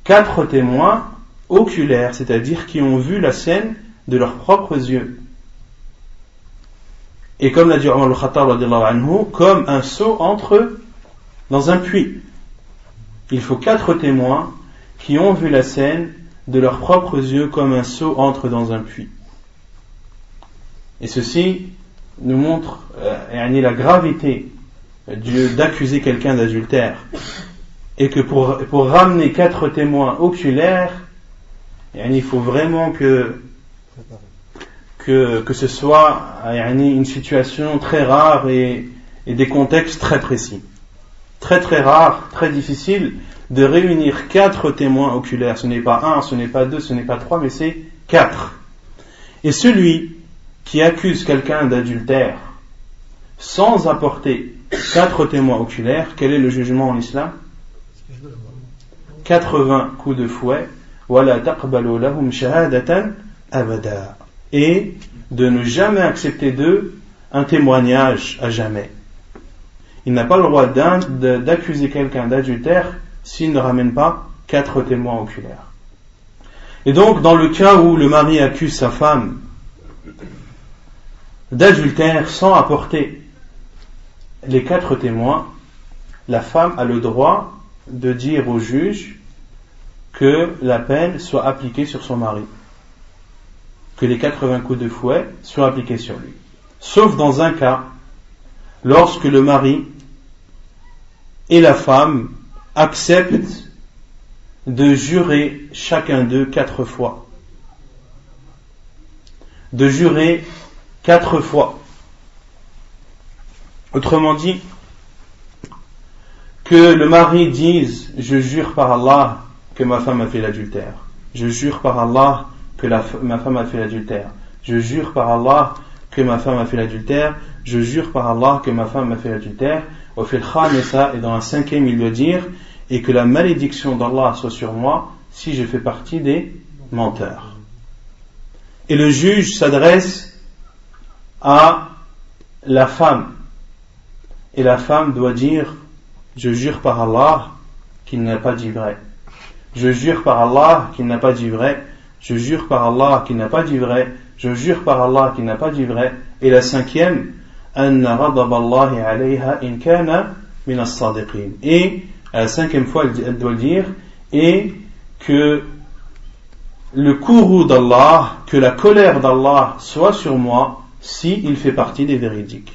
4 témoins oculaires, c'est-à-dire qui ont vu la scène de leurs propres yeux. Et comme l'a dit Omar al-Khattab radiyallahu anhu, comme un seau entre dans un puits. Il faut 4 témoins qui ont vu la scène de leurs propres yeux comme un seau entre dans un puits. Et ceci nous montre la gravité d'accuser quelqu'un d'adultère. Et que pour ramener 4 témoins oculaires, il faut vraiment que ce soit une situation très rare et des contextes très précis. Très très rare, très difficile de réunir 4 témoins oculaires. Ce n'est pas 1, ce n'est pas 2, ce n'est pas 3, mais c'est 4. Et celui qui accuse quelqu'un d'adultère sans apporter 4 témoins oculaires, quel est le jugement en islam? 80 coups de fouet. وَلَا تَقْبَلُوا لَهُمْ شَهَادَةً أَبَدًا. Et de ne jamais accepter d'eux un témoignage à jamais. Il n'a pas le droit d'accuser quelqu'un d'adultère s'il ne ramène pas 4 témoins oculaires. Et donc, dans le cas où le mari accuse sa femme d'adultère sans apporter les 4 témoins, la femme a le droit de dire au juge que la peine soit appliquée sur son mari, que les 80 coups de fouet soient appliqués sur lui. Sauf dans un cas, lorsque le mari et la femme acceptent de jurer chacun d'eux 4 fois. De jurer 4 fois. Autrement dit, que le mari dise « Je jure par Allah que ma femme a fait l'adultère. Je jure par Allah que ma femme a fait l'adultère. Je jure par Allah que ma femme a fait l'adultère. Je jure par Allah que ma femme a fait l'adultère. » Et dans la 5e, il doit dire « Et que la malédiction d'Allah soit sur moi si je fais partie des menteurs. » Et le juge s'adresse à la femme. Et la femme doit dire « Je jure par Allah qu'il n'a pas dit vrai. Je jure par Allah qu'il n'a pas dit vrai. Je jure par Allah qu'il n'a pas dit vrai. Je jure par Allah qu'il n'a pas dit vrai. » Et la 5e, « Anna radab Allahi alayha in kana min as-sadiqin. » Et à la 5e fois, elle doit dire « Et que le courroux d'Allah, que la colère d'Allah soit sur moi si il fait partie des véridiques. »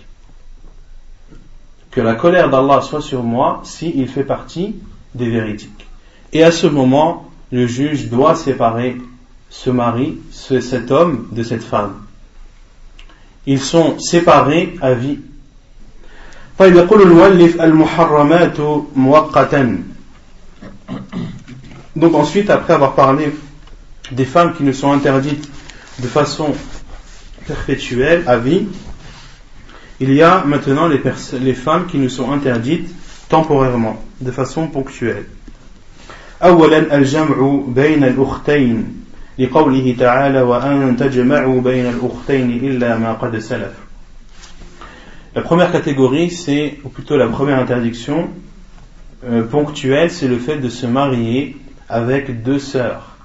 Que la colère d'Allah soit sur moi si il fait partie des véridiques. Et à ce moment, le juge doit séparer ce mari, cet homme, de cette femme. Ils sont séparés à vie. طيب يقول المؤلف المحرمات مؤقتا. Donc ensuite, après avoir parlé des femmes qui nous sont interdites de façon perpétuelle, à vie, il y a maintenant les femmes qui nous sont interdites temporairement, de façon ponctuelle. أولا الجمع بين الأختين لقوله تعالى وأن تجمعوا بين الأختين إلا ما قد سلف. La première catégorie, c'est, ou plutôt la première interdiction ponctuelle, c'est le fait de se marier avec deux sœurs.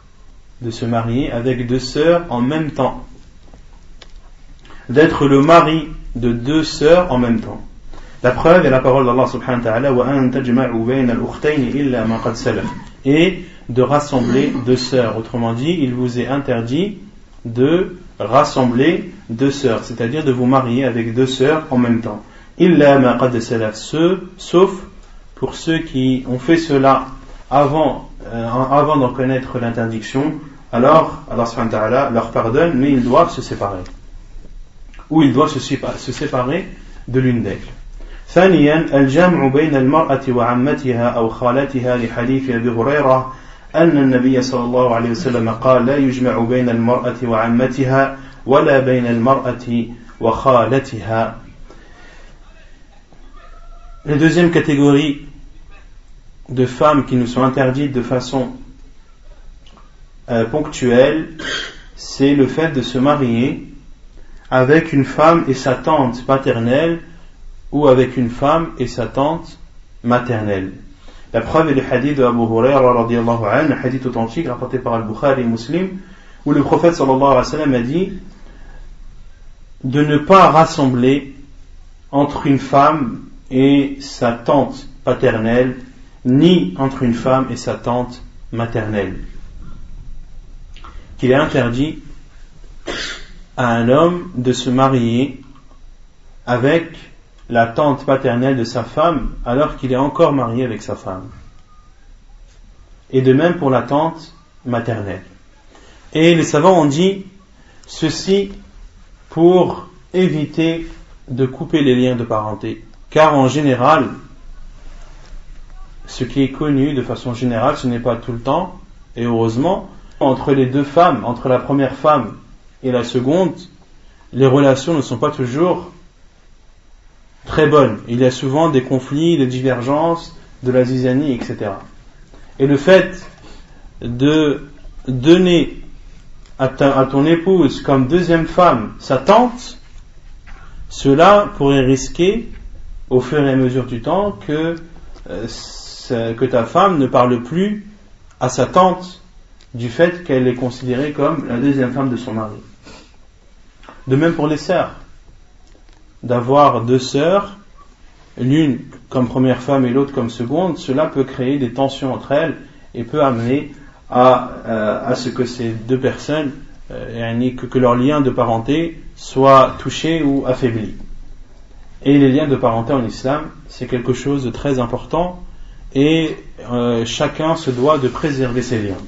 De se marier avec deux sœurs en même temps. D'être le mari de deux sœurs en même temps. La preuve est la parole d'Allah subhanahu wa ta'ala وَأَن تَجْمَعُوا بَيْنَ الْأُخْتَيْنِ إِلَّا مَا قَدْ سَلَفَ. Et de rassembler deux sœurs. Autrement dit, il vous est interdit de rassembler deux sœurs, c'est-à-dire de vous marier avec deux sœurs en même temps. إِلَّا مَا قَدْ سَلَفَ. Sauf pour ceux qui ont fait cela avant d'en connaître l'interdiction, alors Allah subhanahu wa ta'ala leur pardonne, mais ils doivent se séparer. Ou ils doivent se séparer de l'une d'elles. ثانيا الجمع بين المرأة وعمتها أو خالتها لحديث أبي هريرة أن النبي صلى الله عليه وسلم قال لا يجمع بين المرأة وعمتها ولا بين المرأة وخالتها. La deuxième catégorie de femmes qui nous sont interdites de façon ponctuelle, c'est le fait de se marier avec une femme et sa tante paternelle ou avec une femme et sa tante maternelle. La preuve est le hadith de Abu Huraira radiyallahu anhu, un hadith authentique rapporté par Al-Bukhari et Muslim, où le prophète sallallahu alayhi wa sallam a dit de ne pas rassembler entre une femme et sa tante paternelle, ni entre une femme et sa tante maternelle. Qu'il est interdit à un homme de se marier avec la tante paternelle de sa femme alors qu'il est encore marié avec sa femme. Et de même pour la tante maternelle. Et les savants ont dit ceci pour éviter de couper les liens de parenté. Car en général, ce qui est connu de façon générale, ce n'est pas tout le temps, et heureusement, entre les deux femmes, entre la première femme et la seconde, les relations ne sont pas toujours très bonnes. Il y a souvent des conflits, des divergences, de la zizanie, etc. Et le fait de donner à ton épouse comme deuxième femme sa tante, cela pourrait risquer au fur et à mesure du temps que ta femme ne parle plus à sa tante du fait qu'elle est considérée comme la deuxième femme de son mari. De même pour les sœurs. D'avoir deux sœurs, l'une comme première femme et l'autre comme seconde, cela peut créer des tensions entre elles et peut amener à ce que ces deux personnes, que leur lien de parenté soit touché ou affaibli. Et les liens de parenté en islam, c'est quelque chose de très important et chacun se doit de préserver ses liens.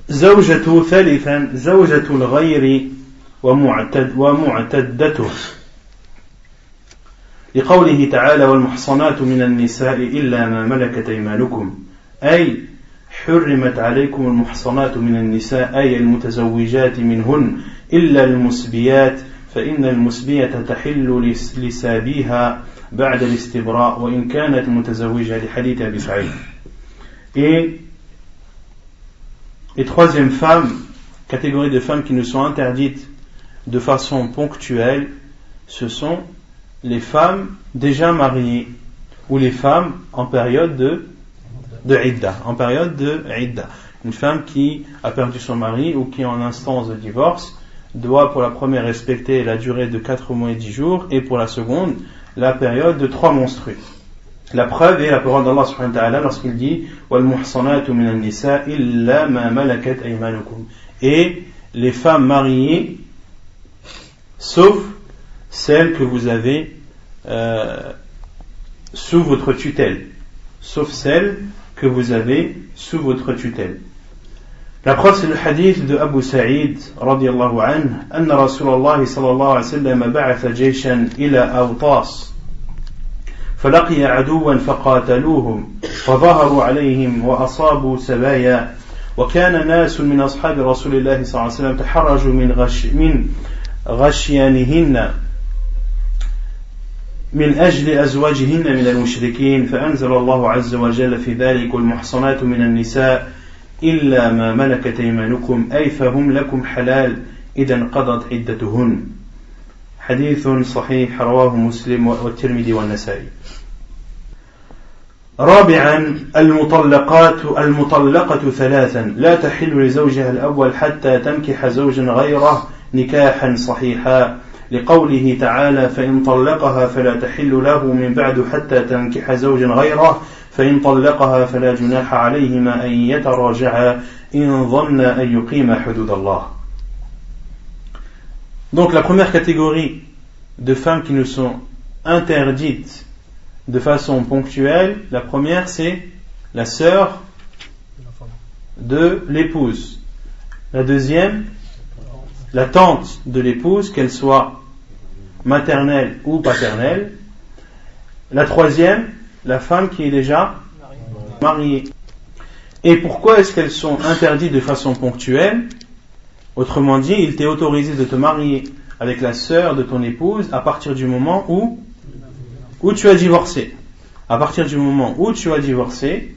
ثالثا زوجة الغير ومعتدته لقوله تعالى والمحصنات من النساء إلا ما ملكت أيمانكم أي حرمت عليكم المحصنات من النساء أي المتزوجات منهن إلا المسبيات فإن المسبية تحل لسابيها بعد الاستبراء وإن كانت متزوجة لحديث أبي سعيد. Et troisième catégorie de femmes qui nous sont interdites de façon ponctuelle, ce sont les femmes déjà mariées ou les femmes en période de idda. En période de idda. Une femme qui a perdu son mari ou qui est en instance de divorce doit pour la première respecter la durée de 4 mois et 10 jours et pour la seconde la période de 3 menstrues. La preuve est la parole d'Allah subhanahu wa ta'ala lorsqu'il dit وَالْمُحْصَنَاتُ مِنَ النِّسَاءِ إِلَّا مَا مَلَكَتْ أَيْمَانُكُمْ. Et les femmes mariées sauf celles que vous avez sous votre tutelle. Sauf celles que vous avez sous votre tutelle. La preuve c'est le hadith de Abu Sa'id radiyallahu anhu أن رسول الله صلى الله عليه وسلم بعث جيشا إلى أوطاس فلقي عدوا فقاتلوهم فظهروا عليهم وأصابوا سبايا وكان ناس من أصحاب رسول الله صلى الله عليه وسلم تحرجوا من غشيانهن من أجل أزواجهن من المشركين فأنزل الله عز وجل في ذلك والمحصنات من النساء إلا ما ملكت أيمانكم أي فهم لكم حلال إذا انقضت عدتهن. حديث صحيح رواه مسلم والترمذي والنسائي. رابعا المطلقة ثلاثا لا تحل لزوجها الأول حتى تنكح زوجا غيره نكاحا صحيحا لقوله تعالى فإن طلقها فلا تحل له من بعد حتى تنكح زوجا غيره فإن طلقها فلا جناح عليهما أن يتراجعا إن ظن أن يقيما حدود الله. Donc la première catégorie de femmes qui nous sont interdites de façon ponctuelle, la première c'est la sœur de l'épouse. La deuxième, la tante de l'épouse, qu'elle soit maternelle ou paternelle. La troisième, la femme qui est déjà mariée. Et pourquoi est-ce qu'elles sont interdites de façon ponctuelle? Autrement dit, il t'est autorisé de te marier avec la sœur de ton épouse à partir du moment où tu as divorcé. À partir du moment où tu as divorcé,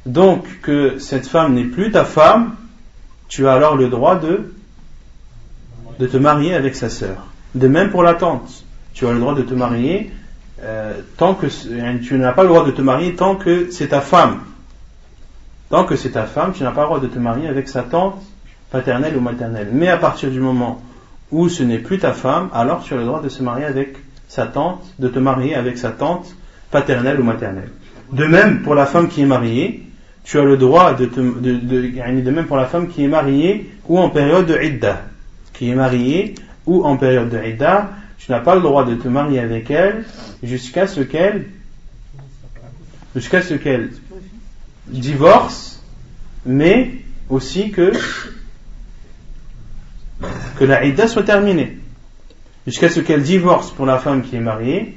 donc que cette femme n'est plus ta femme, tu as alors le droit de te marier avec sa sœur. De même pour la tante, tu as le droit de te marier tant que tu n'as pas le droit de te marier tant que c'est ta femme. Tant que c'est ta femme, tu n'as pas le droit de te marier avec sa tante paternelle ou maternelle. Mais à partir du moment où ce n'est plus ta femme, alors tu as le droit de se marier avec sa tante, de te marier avec sa tante paternelle ou maternelle. De même pour la femme qui est mariée, tu as le droit de même pour la femme qui est mariée ou en période de iddah, qui est mariée ou en période de iddah, tu n'as pas le droit de te marier avec elle jusqu'à ce qu'elle divorce, mais aussi que la iddah soit terminée. Jusqu'à ce qu'elle divorce pour la femme qui est mariée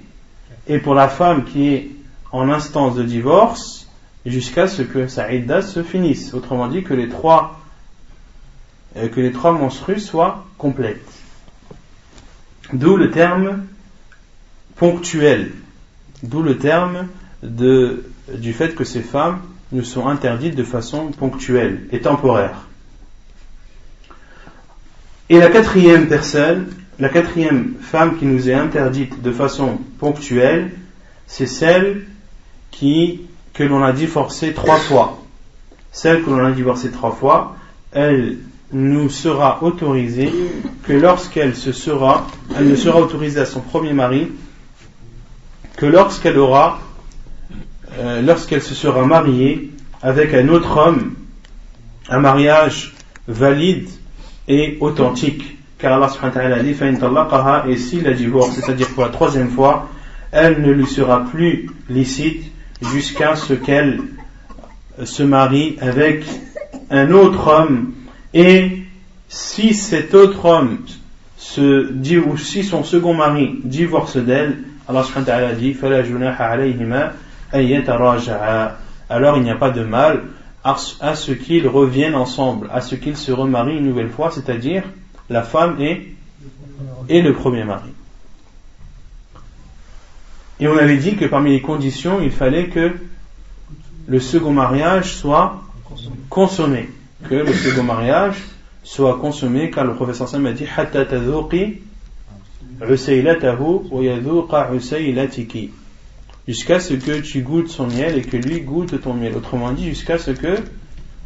et pour la femme qui est en instance de divorce jusqu'à ce que sa iddah se finisse. Autrement dit, que les trois menstrues soient complètes. D'où le terme ponctuel. D'où le terme du fait que ces femmes nous sont interdites de façon ponctuelle et temporaire. Et la quatrième femme qui nous est interdite de façon ponctuelle, c'est celle que l'on a divorcée 3 fois. Celle que l'on a divorcée 3 fois, elle nous sera autorisée que elle ne sera autorisée à son premier mari que lorsqu'elle se sera mariée avec un autre homme, un mariage valide et authentique. Car Allah subhanahu wa ta'ala dit فَإِنْ طَلَّقَهَا, et si la divorce, c'est-à-dire pour la 3e fois, elle ne lui sera plus licite jusqu'à ce qu'elle se marie avec un autre homme. Et si cet autre homme ou si son second mari divorce d'elle, Allah subhanahu wa ta'ala dit فَلَا جُنَاحَ عَلَيْهِمَا أَن يَتَرَاجَعَا, alors il n'y a pas de mal à ce qu'ils reviennent ensemble, à ce qu'ils se remarient une nouvelle fois, c'est-à-dire la femme et le premier mari. Et on avait dit que parmi les conditions, il fallait que le second mariage soit consommé. Que le second mariage soit consommé, car le professeur Sam a dit حَتَّى تَذُوقِ عُسَيْلَتَهُ وَيَذُوقَ عُسَيْلَتِكِ, jusqu'à ce que tu goûtes son miel et que lui goûte ton miel. Autrement dit, jusqu'à ce que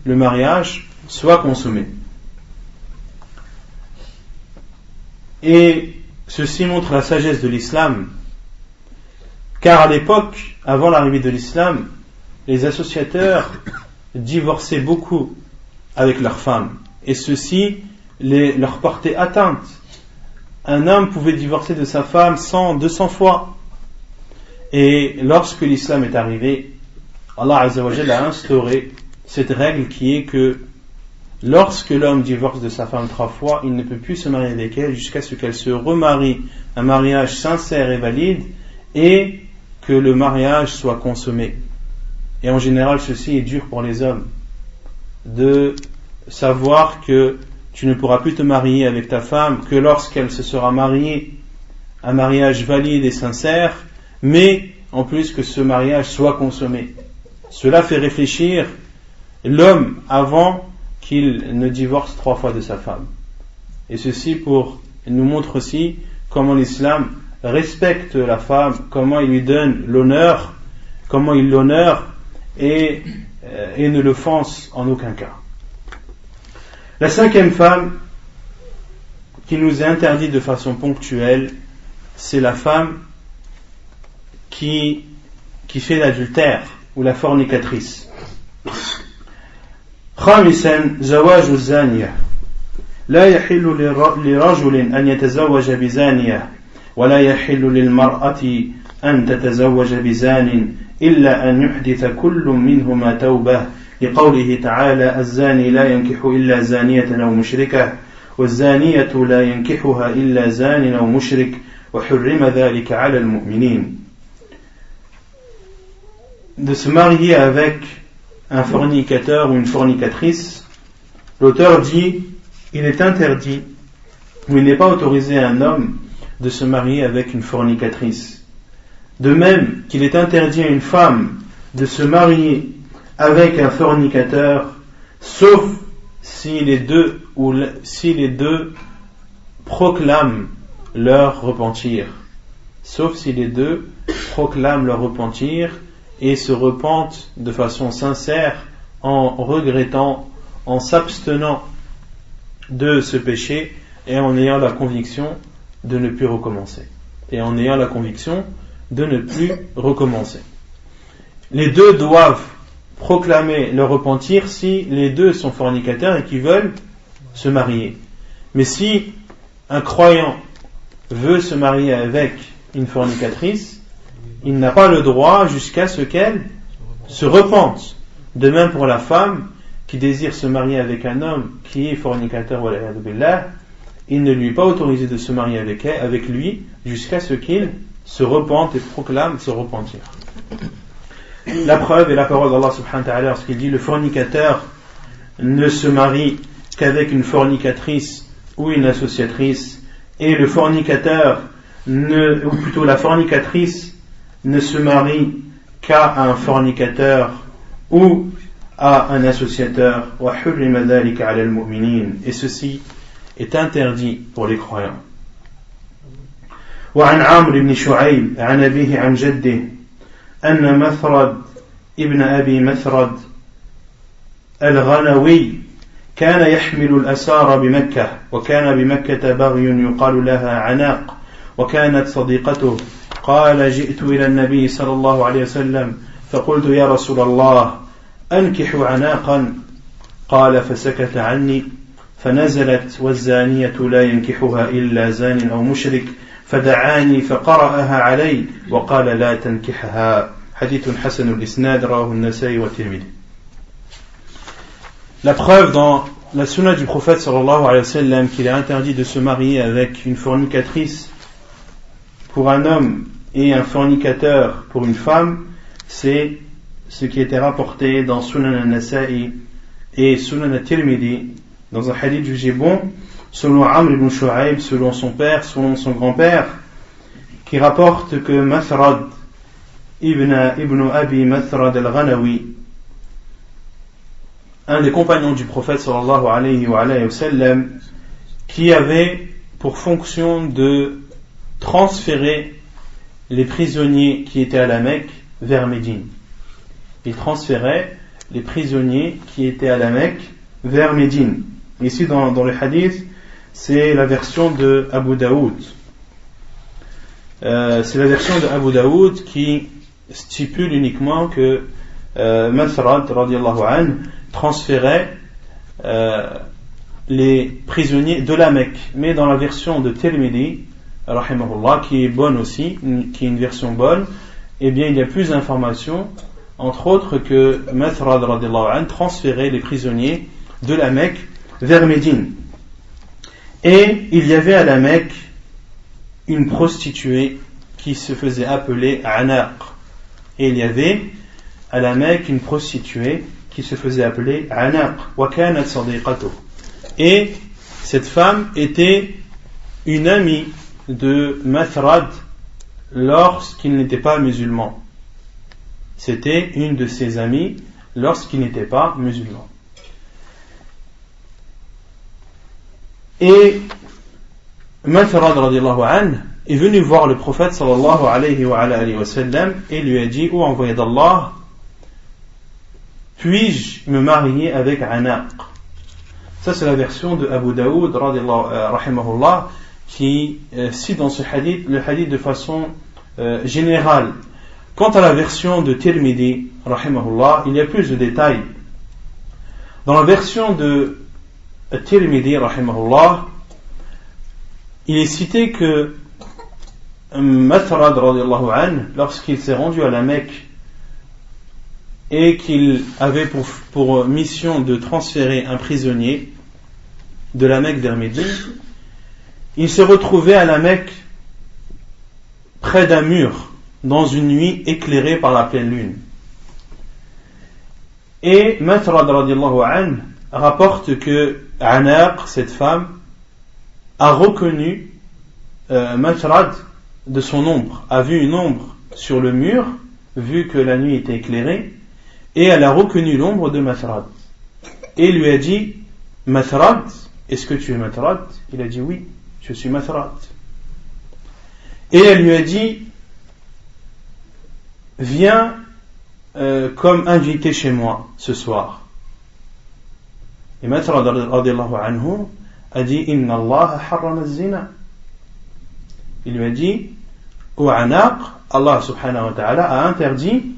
le mariage soit consommé. Et ceci montre la sagesse de l'islam, car à l'époque, avant l'arrivée de l'islam, les associateurs divorçaient beaucoup avec leurs femmes, et ceci leur portait atteinte. Un homme pouvait divorcer de sa femme 100, 200 fois. Et lorsque l'islam est arrivé, Allah Azza wa Jalla a instauré cette règle qui est que lorsque l'homme divorce de sa femme 3 fois, il ne peut plus se marier avec elle jusqu'à ce qu'elle se remarie, un mariage sincère et valide, et que le mariage soit consommé. Et en général, ceci est dur pour les hommes, de savoir que tu ne pourras plus te marier avec ta femme que lorsqu'elle se sera mariée, un mariage valide et sincère, mais en plus que ce mariage soit consommé. Cela fait réfléchir l'homme avant qu'il ne divorce 3 fois de sa femme. Et ceci pour nous montre aussi comment l'islam respecte la femme, comment il lui donne l'honneur, comment il l'honore et ne l'offense en aucun cas. La 5e femme qui nous est interdite de façon ponctuelle, c'est la femme qui fait l'adultère ou la fornicatrice. خامسا زواج الزانية لا يحل لرجل أن يتزوج بزانية ولا يحل للمرأة أن تتزوج بزان إلا أن يحدث كل منهما توبة لقوله تعالى الزاني لا ينكح إلا زانية أو مشركة والزانية لا ينكحها إلا زان أو مشرك وحرم ذلك على المؤمنين. De se marier avec un fornicateur ou une fornicatrice, l'auteur dit il est interdit ou il n'est pas autorisé à un homme de se marier avec une fornicatrice. De même qu'il est interdit à une femme de se marier avec un fornicateur, sauf si les deux proclament leur repentir. Sauf si les deux proclament leur repentir et se repentent de façon sincère en regrettant, en s'abstenant de ce péché et en ayant la conviction de ne plus recommencer. Les deux doivent proclamer leur repentir si les deux sont fornicateurs et qu'ils veulent se marier. Mais si un croyant veut se marier avec une fornicatrice, il n'a pas le droit jusqu'à ce qu'elle se repente. De même pour la femme qui désire se marier avec un homme qui est fornicateur, il ne lui est pas autorisé de se marier avec lui jusqu'à ce qu'il se repente et proclame se repentir. La preuve est la parole d'Allah subhanahu wa ta'ala lorsqu'il dit le fornicateur ne se marie qu'avec une fornicatrice ou une associatrice, et le fornicateur ou plutôt la fornicatrice ne se marie qu'à un fornicateur ou à un associateur. Et ceci est interdit pour les croyants. وعن عمرو بن شعيب عن أبيه عن جده أن مثرد ابن أبي مثرد الغنوي كان يحمل الأسار بمكة، وكان بمكة بغي يقال لها عناق، وكانت صديقته. قال جئت إلى النبي صلى الله عليه وسلم فقلت يا رسول الله أنكح عناقا؟ قال فسكت عني فنزلت والزانية لا ينكحها إلا زان أو مشرك فدعاني فقرأها علي وقال لا تنكحها. حديث حسن الإسناد رواه النسائي والترمذي. La preuve dans la sunna du prophète sallallahu alayhi wa sallam qu'il est interdit de se marier avec une fornicatrice pour un homme et un fornicateur pour une femme, c'est ce qui était rapporté dans Sunan al-Nasa'i et Sunan al-Tirmidhi dans un hadith jugé bon selon Amr ibn Shu'aib, selon son père, selon son grand-père, qui rapporte que Mathrad ibn Abi Mathrad al-Ghanawi, un des compagnons du prophète sallallahu alayhi wa sallam, qui avait pour fonction de transférer les prisonniers qui étaient à la Mecque vers Médine. Il transférait les prisonniers qui étaient à la Mecque vers Médine. Ici dans le hadith, c'est la version de Abu Daoud. C'est la version de Abu Daoud qui stipule uniquement que Mathrad radiyallahu anhu transférait les prisonniers de la Mecque. Mais dans la version de Tirmidhi rahimahullah, qui est bonne aussi, qui est une version bonne, eh bien il y a plus d'informations, entre autres que Mathrad radiyallahu anhu transférait les prisonniers de la Mecque vers Médine. Et il y avait à la Mecque une prostituée qui se faisait appeler Anaq. Et il y avait à la Mecque une prostituée qui se faisait appeler Anaq, wa kanat sadiqatuh. Et cette femme était une amie de Mathrad lorsqu'il n'était pas musulman. C'était une de ses amies lorsqu'il n'était pas musulman. Et Mathrad radiallahu anhu est venu voir le prophète sallallahu alayhi wa sallam et lui a dit: ô envoyé d'Allah, puis-je me marier avec Anaq? Ça, c'est la version de Abu Daoud rahimahullah qui cite dans ce hadith le hadith de façon générale. Quant à la version de Tirmidhi rahimahullah, il y a plus de détails. Dans la version de Tirmidhi rahimahullah, il est cité que Mathrad radiallahu anhu, lorsqu'il s'est rendu à la Mecque et qu'il avait pour mission de transférer un prisonnier de la Mecque vers Médine, il s'est retrouvé à la Mecque près d'un mur dans une nuit éclairée par la pleine lune. Et Mathrad radiallahu anhu rapporte que Anaq, cette femme, a reconnu Mathrad de son ombre, a vu une ombre sur le mur, vu que la nuit était éclairée, et elle a reconnu l'ombre de Mathrad. Et lui a dit: Mathrad, est-ce que tu es Mathrad? Il a dit: oui, je suis Mathrad. Et elle lui a dit: viens comme invité chez moi ce soir. Et Mathrad radiallahu anhu a dit: Inna Allah harrama az-zina. Il lui a dit: ô Anaq, Allah subhanahu wa ta'ala a interdit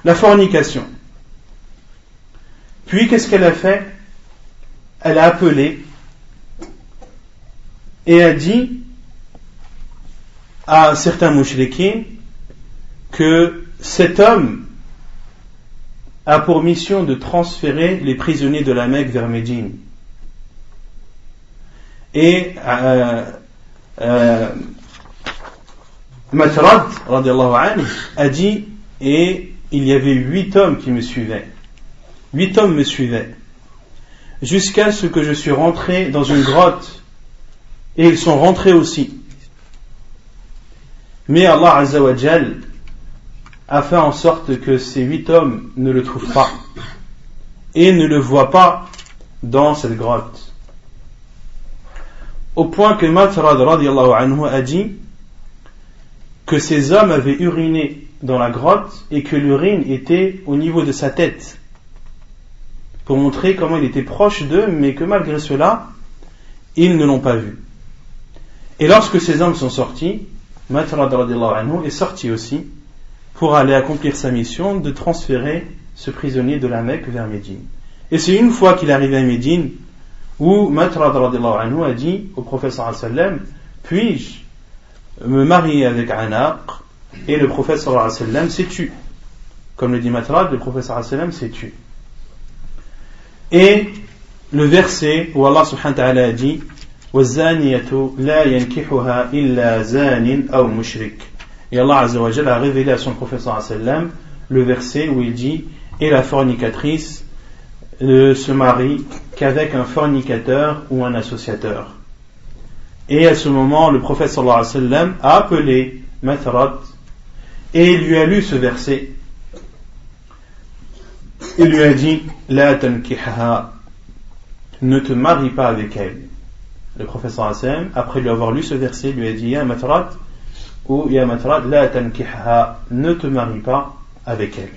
la fornication. Puis qu'est-ce qu'elle a fait? Elle a appelé et a dit à certains mouchriquins que cet homme a pour mission de transférer les prisonniers de la Mecque vers Médine. Et Mathrad radiallahu anhu a dit: et il y avait 8 hommes qui me suivaient. 8 hommes me suivaient jusqu'à ce que je suis rentré dans une grotte, et ils sont rentrés aussi. Mais Allah Azza wa Jal a fait en sorte que ces 8 hommes ne le trouvent pas et ne le voient pas dans cette grotte, au point que Mathrad radiallahu anhu a dit que ces hommes avaient uriné dans la grotte et que l'urine était au niveau de sa tête, pour montrer comment il était proche d'eux, mais que malgré cela ils ne l'ont pas vu. Et lorsque ces hommes sont sortis, Mathrad radiallahu anhu est sorti aussi pour aller accomplir sa mission de transférer ce prisonnier de la Mecque vers Médine. Et c'est une fois qu'il est arrivé à Médine où Mathrad radiallahu anhu a dit au prophète sallallahu alayhi wa sallam: puis-je me marier avec Anaq? Et le prophète sallallahu alayhi wa sallam s'est tu. Comme le dit Mathrad, le prophète sallallahu alayhi wa sallam s'est tu. Et le verset où Allah subhanahu wa ta'ala a dit: وَالزَّانِيَةُ لَا يَنْكِحُهَا إِلَّا زَانٍ أَوْ مُشْرِكٍ. Et Allah Azza wa Jalla a révélé à son prophète sallallahu alayhi wa sallam le verset où il dit: et la fornicatrice ne se marie qu'avec un fornicateur ou un associateur. Et à ce moment, le prophète sallallahu alayhi wa sallam a appelé Mathrad et il lui a lu ce verset. Il lui a dit: La tankihha, ne te marie pas avec elle. Le prophète sallallahu alayhi wa sallam, après lui avoir lu ce verset, lui a dit: Ya Mathrad, ou Ya Mathrad, la tankihha, ne te marie pas avec elle.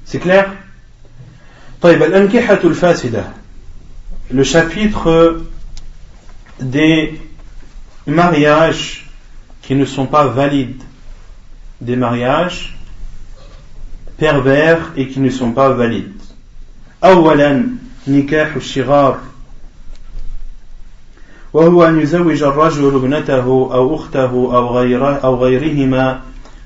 C'est clair? طيب الأنكحة الفاسدة, le chapitre des mariages qui ne sont pas valides, des mariages pervers et qui ne sont pas valides. أولا نكاح الشغار, وهو أن يزوج الرجل ابنته أو أخته أو غيرهما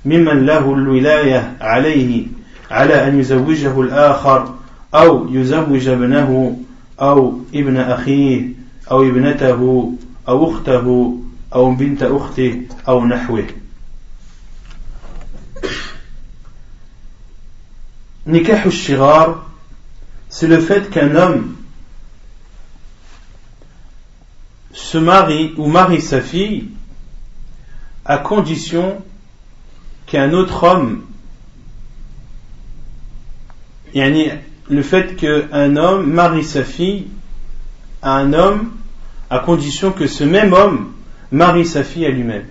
ممن له الولاية عليه على أن يزوجه الآخر أو يزوج ابنه أو ابن أخيه أو ابنته أو أخته أو بنت أخته أو نحوه. Nikah al-shirar, c'est le fait qu'un homme se marie ou marie sa fille à condition qu'un autre homme, le fait qu'un homme marie sa fille à un homme à condition que ce même homme marie sa fille à lui-même.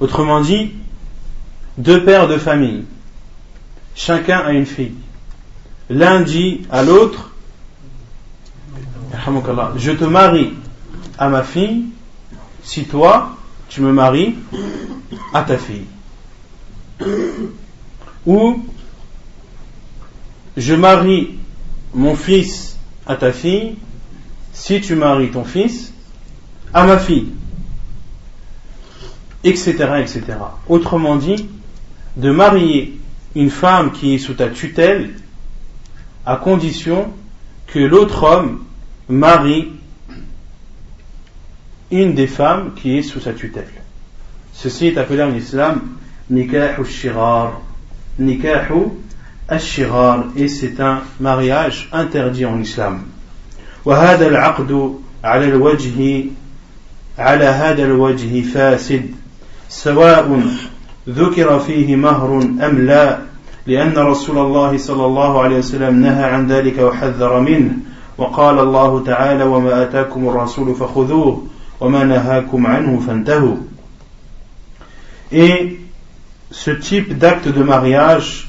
Autrement dit, deux pères de famille, chacun a une fille. L'un dit à l'autre, je te marie à ma fille si toi tu me maries à ta fille. Ou je marie mon fils à ta fille si tu maries ton fils à ma fille, etc., etc. Autrement dit, de marier une femme qui est sous ta tutelle à condition que l'autre homme marie une des femmes qui est sous sa tutelle. Ceci est appelé en islam nikah al-shirar. Nikah al-shirar, et c'est un mariage interdit en islam. وهذا العقد على هذا الوجه فاسد سواء ذكر فيه مهر أم لا لأن رسول الله صلى الله عليه وسلم نهى عن ذلك وحذر منه وقال الله تعالى وما آتاكم الرسول فخذوه وما نهاكم عنه فانتهوا. Et ce type d'acte de mariage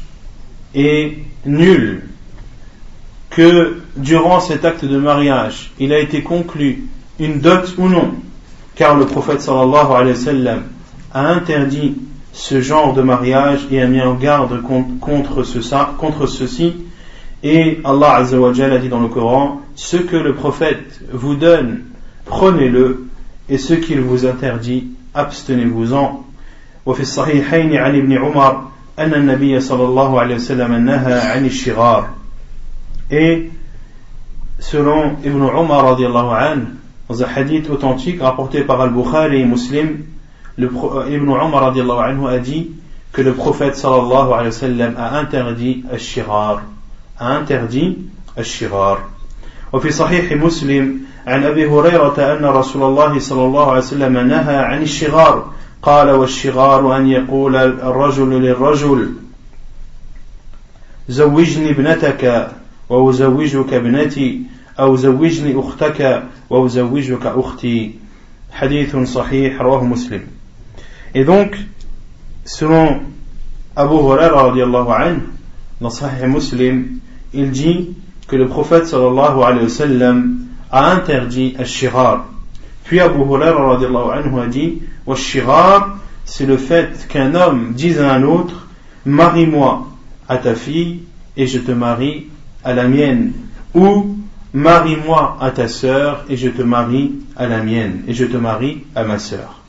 est nul que durant cet acte de mariage il a été conclu une dot ou non, car le prophète sallallahu alayhi wa sallam a interdit ce genre de mariage et a mis en garde contre ceci. Et Allah Azza wa Jalla a dit dans le Coran, ce que le prophète vous donne, prenez-le, et ce qu'il vous interdit, abstenez-vous-en. وفي الصحيحين عن ابن عمر أن النبي صلى الله عليه وسلم نهى عن الشغار. Et selon Ibn Umar radiallahu anhu, dans un hadith authentique rapporté par Al-Bukhari et Muslim, Ibn Umar radiallahu anhu a dit que le prophète sallallahu alayhi wa sallam a interdit al-shirar. وفي صحيح مسلم عن أبي هريرة أن رسول الله صلى الله عليه وسلم نهى عن الشغار قال والشغار أن يقول الرجل للرجل زوجني ابنتك وأزوجك ابنتي أو زوجني أختك وأزوجك أختي. حديث صحيح رواه مسلم. Et donc, selon Abu Huraira radiallahu anhu, dans Sahih Muslim, il dit que le prophète sallallahu alayhi wa sallam a interdit al-shirar. Puis Abu Huraira radiallahu anhu a dit al-shirar, c'est le fait qu'un homme dise à un autre, marie-moi à ta fille et je te marie à la mienne, ou marie-moi à ta sœur et je te marie à la mienne, et je te marie à ma sœur.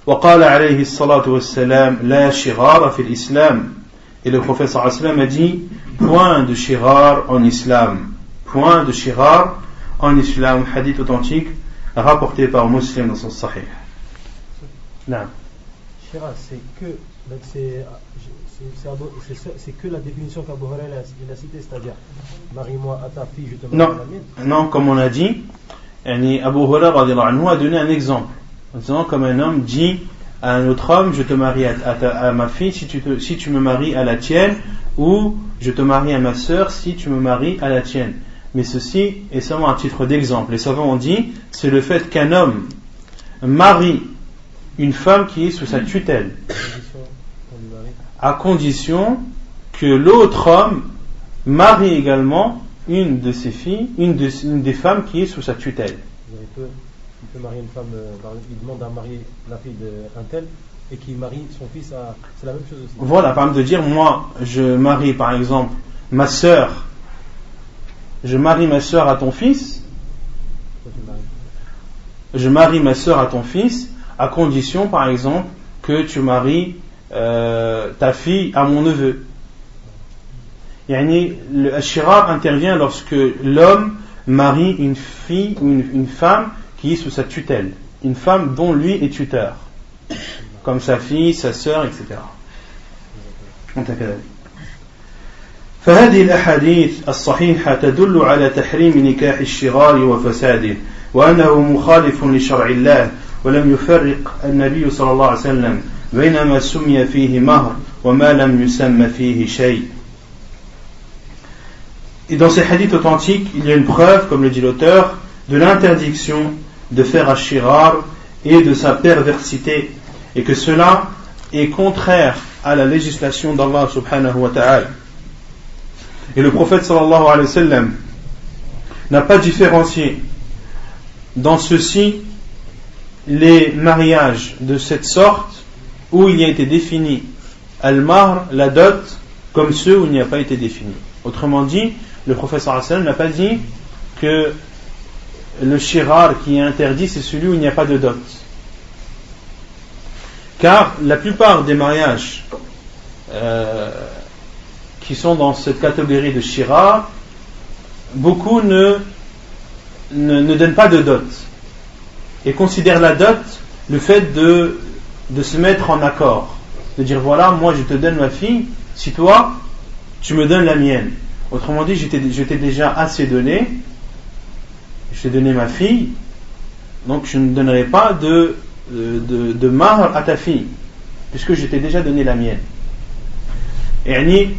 وقال عليه الصلاة والسلام لا شغار في الإسلام. Et le prophète sallallahu alayhi wa sallam a dit point de shirar en islam. Point de shirar en islam. Hadith authentique rapporté par Muslim dans son Sahih. Non. Shirar, c'est que la définition qu'Abu Huraira a citée, c'est-à-dire marie-moi à ta fille, je te marie à la mienne. Non, comme on a dit, Abu Huraira a donné un exemple. En disant, comme un homme dit à un autre homme, je te marie à ma fille si tu me maries à la tienne, ou je te marie à ma sœur si tu me maries à la tienne. Mais ceci est seulement un titre d'exemple. Les savants ont dit, c'est le fait qu'un homme marie une femme qui est sous sa tutelle, à condition que l'autre homme marie également une de ses filles, une des femmes qui est sous sa tutelle. Il peut marier une femme, il demande à marier la fille d'un tel et qui marie son fils à. C'est la même chose aussi. Voilà, par exemple de dire, moi je marie par exemple ma sœur, je marie ma sœur à ton fils, je marie ma sœur à ton fils à condition par exemple que tu maries ta fille à mon neveu. Le shirar intervient lorsque l'homme marie une fille ou une femme qui est sous sa tutelle, une femme dont lui est tuteur, comme sa fille, sa sœur, etc. فهذه الأحاديث الصحيحة تدل على تحريم نكاح الشغار وفساده وأنه مخالف لشرع الله ولم يفرق النبي صلى الله عليه وسلم بين ما سمي فيه مهر وما لم يسمى فيه شيء. Et dans ces hadiths authentiques, il y a une preuve, comme le dit l'auteur, de l'interdiction de faire ash-shirar et de sa perversité, et que cela est contraire à la législation d'Allah subhanahu wa ta'ala. Et le prophète sallallahu alayhi wa sallam n'a pas différencié dans ceci les mariages de cette sorte où il y a été défini al-mahr, la dot, comme ceux où il n'y a pas été défini. Autrement dit, le prophète sallallahu alayhi wa sallam n'a pas dit que le shirar qui est interdit c'est celui où il n'y a pas de dot. Car la plupart des mariages qui sont dans cette catégorie de shirar, beaucoup ne donnent pas de dot et considèrent la dot le fait de se mettre en accord, de dire voilà, moi je te donne ma fille si toi tu me donnes la mienne. Autrement dit, je t'ai déjà assez donné, je t'ai donné ma fille, donc je ne donnerai pas de mahr à ta fille puisque je t'ai déjà donné la mienne. Et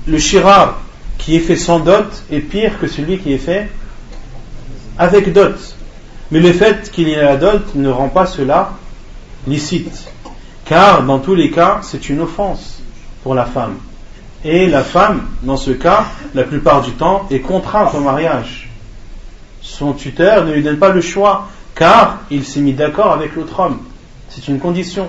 le shirar qui est fait sans dot est pire que celui qui est fait avec dot. Mais le fait qu'il y ait la dot ne rend pas cela licite, car dans tous les cas c'est une offense pour la femme, et la femme dans ce cas la plupart du temps est contrainte au mariage. Son tuteur ne lui donne pas le choix car il s'est mis d'accord avec l'autre homme, c'est une condition.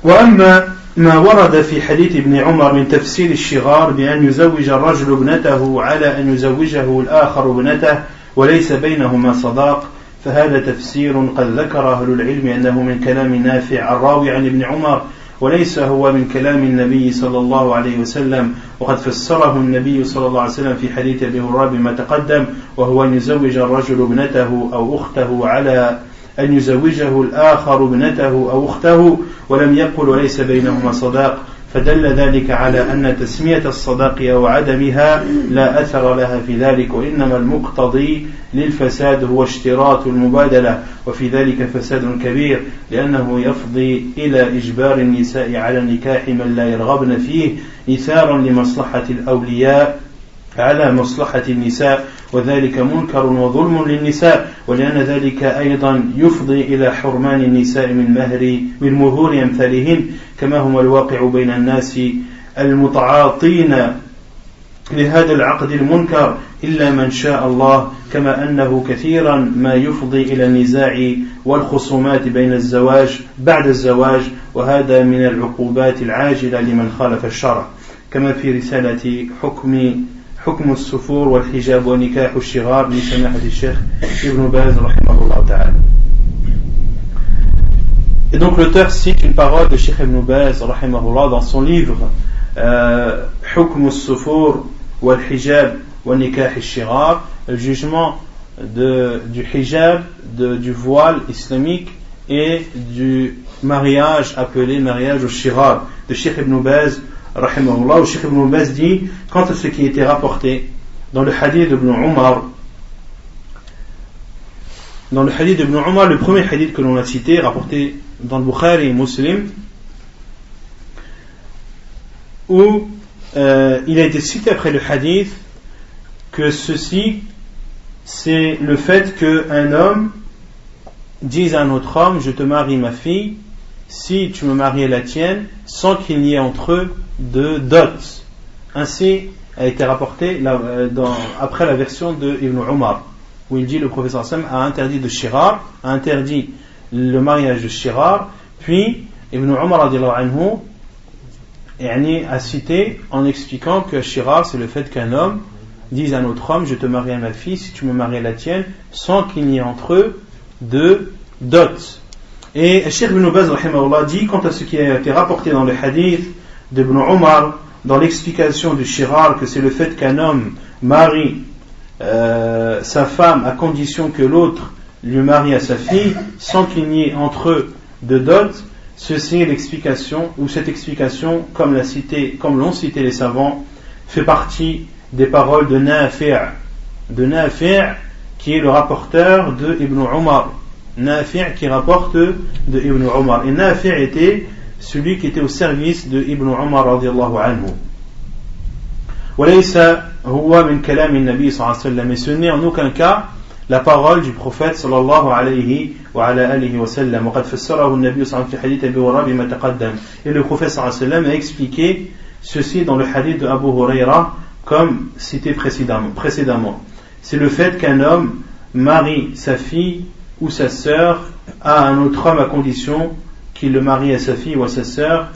وأما ما ورد في حديث ابن عمر من تفسير الشغار بأن يزوج الرجل ابنته على أن يزوجه الآخر ابنته وليس بينهما صداق فهذا تفسير قد ذكر أهل العلم أنه من كلام نافع الراوي عن ابن عمر وليس هو من كلام النبي صلى الله عليه وسلم وقد فسره النبي صلى الله عليه وسلم في حديث أبي هريرة بما تقدم وهو أن يزوج الرجل ابنته أو أخته على أن يزوجه الآخر ابنته أو أخته ولم يقل وليس بينهما صداق فدل ذلك على أن تسمية الصداق أو عدمها لا أثر لها في ذلك وإنما المقتضي للفساد هو اشتراط المبادلة وفي ذلك فساد كبير لأنه يفضي إلى إجبار النساء على نكاح من لا يرغبن فيه إيثارا لمصلحة الأولياء على مصلحة النساء وذلك منكر وظلم للنساء ولأن ذلك أيضا يفضي إلى حرمان النساء من مهور أمثالهن كما هو الواقع بين الناس المتعاطين لهذا العقد المنكر إلا من شاء الله كما أنه كثيرا ما يفضي إلى النزاع والخصومات بين الزواج بعد الزواج وهذا من العقوبات العاجلة لمن خالف الشرع كما في رسالة حكم السفور والحجاب ونكاح الشغار لسماحة الشيخ Ibn Baz رحمه الله تعالى. Et donc l'auteur cite une parole de Cheikh Ibn Baz rahimahullah dans son livre حكم السفور والحجاب ونكاح الشغار, le jugement du hijab, du voile islamique et du mariage appelé mariage au shirar de Cheikh Ibn Baz rahimahullah, où Cheikh Ibn Baz dit quant à ce qui était rapporté dans le hadith d'Ibn Umar, le premier hadith que l'on a cité rapporté dans le Bukhari et Muslim, où il a été cité après le hadith que ceci c'est le fait qu'un homme dise à un autre homme je te marie ma fille si tu me maries la tienne sans qu'il n'y ait entre eux de dot. Ainsi a été rapporté après la version de Ibn Umar, où il dit le prophète sallallahu alayhi wa sallam a interdit de shirar, a interdit le mariage de shirar, puis Ibn Umar radiyallahu anhu a cité en expliquant que shirar c'est le fait qu'un homme dise à un autre homme je te marie à ma fille si tu me maries la tienne sans qu'il n'y ait entre eux de dot. Et Cheikh Ibn Baz rahimahullah dit quant à ce qui a été rapporté dans le hadith d'Ibn Umar dans l'explication du shirar que c'est le fait qu'un homme marie sa femme à condition que l'autre lui marie à sa fille sans qu'il n'y ait entre eux de dot, ceci est l'explication, ou cette explication, comme l'ont cité les savants, fait partie des paroles de Nafi', qui est le rapporteur de Ibn Umar. Nafi' qui rapporte de Ibn Umar. Et Nafi' était celui qui était au service de Ibn Umar radiallahu anhu. وليس هو من كلام النبي صلى الله عليه وسلم. Et ce n'est en aucun cas la parole du prophète صلى الله عليه وعلى آله وسلم. وقد فسره النبي صلى الله عليه وسلم في حديث أبي هريرة بما تقدم. Et le prophète صلى الله عليه وسلم a expliqué ceci dans le hadith de Abu Huraira comme cité précédemment. C'est le fait qu'un homme marie sa fille ou sa sœur à un autre homme à condition qu'il le marie à sa fille ou à sa sœur,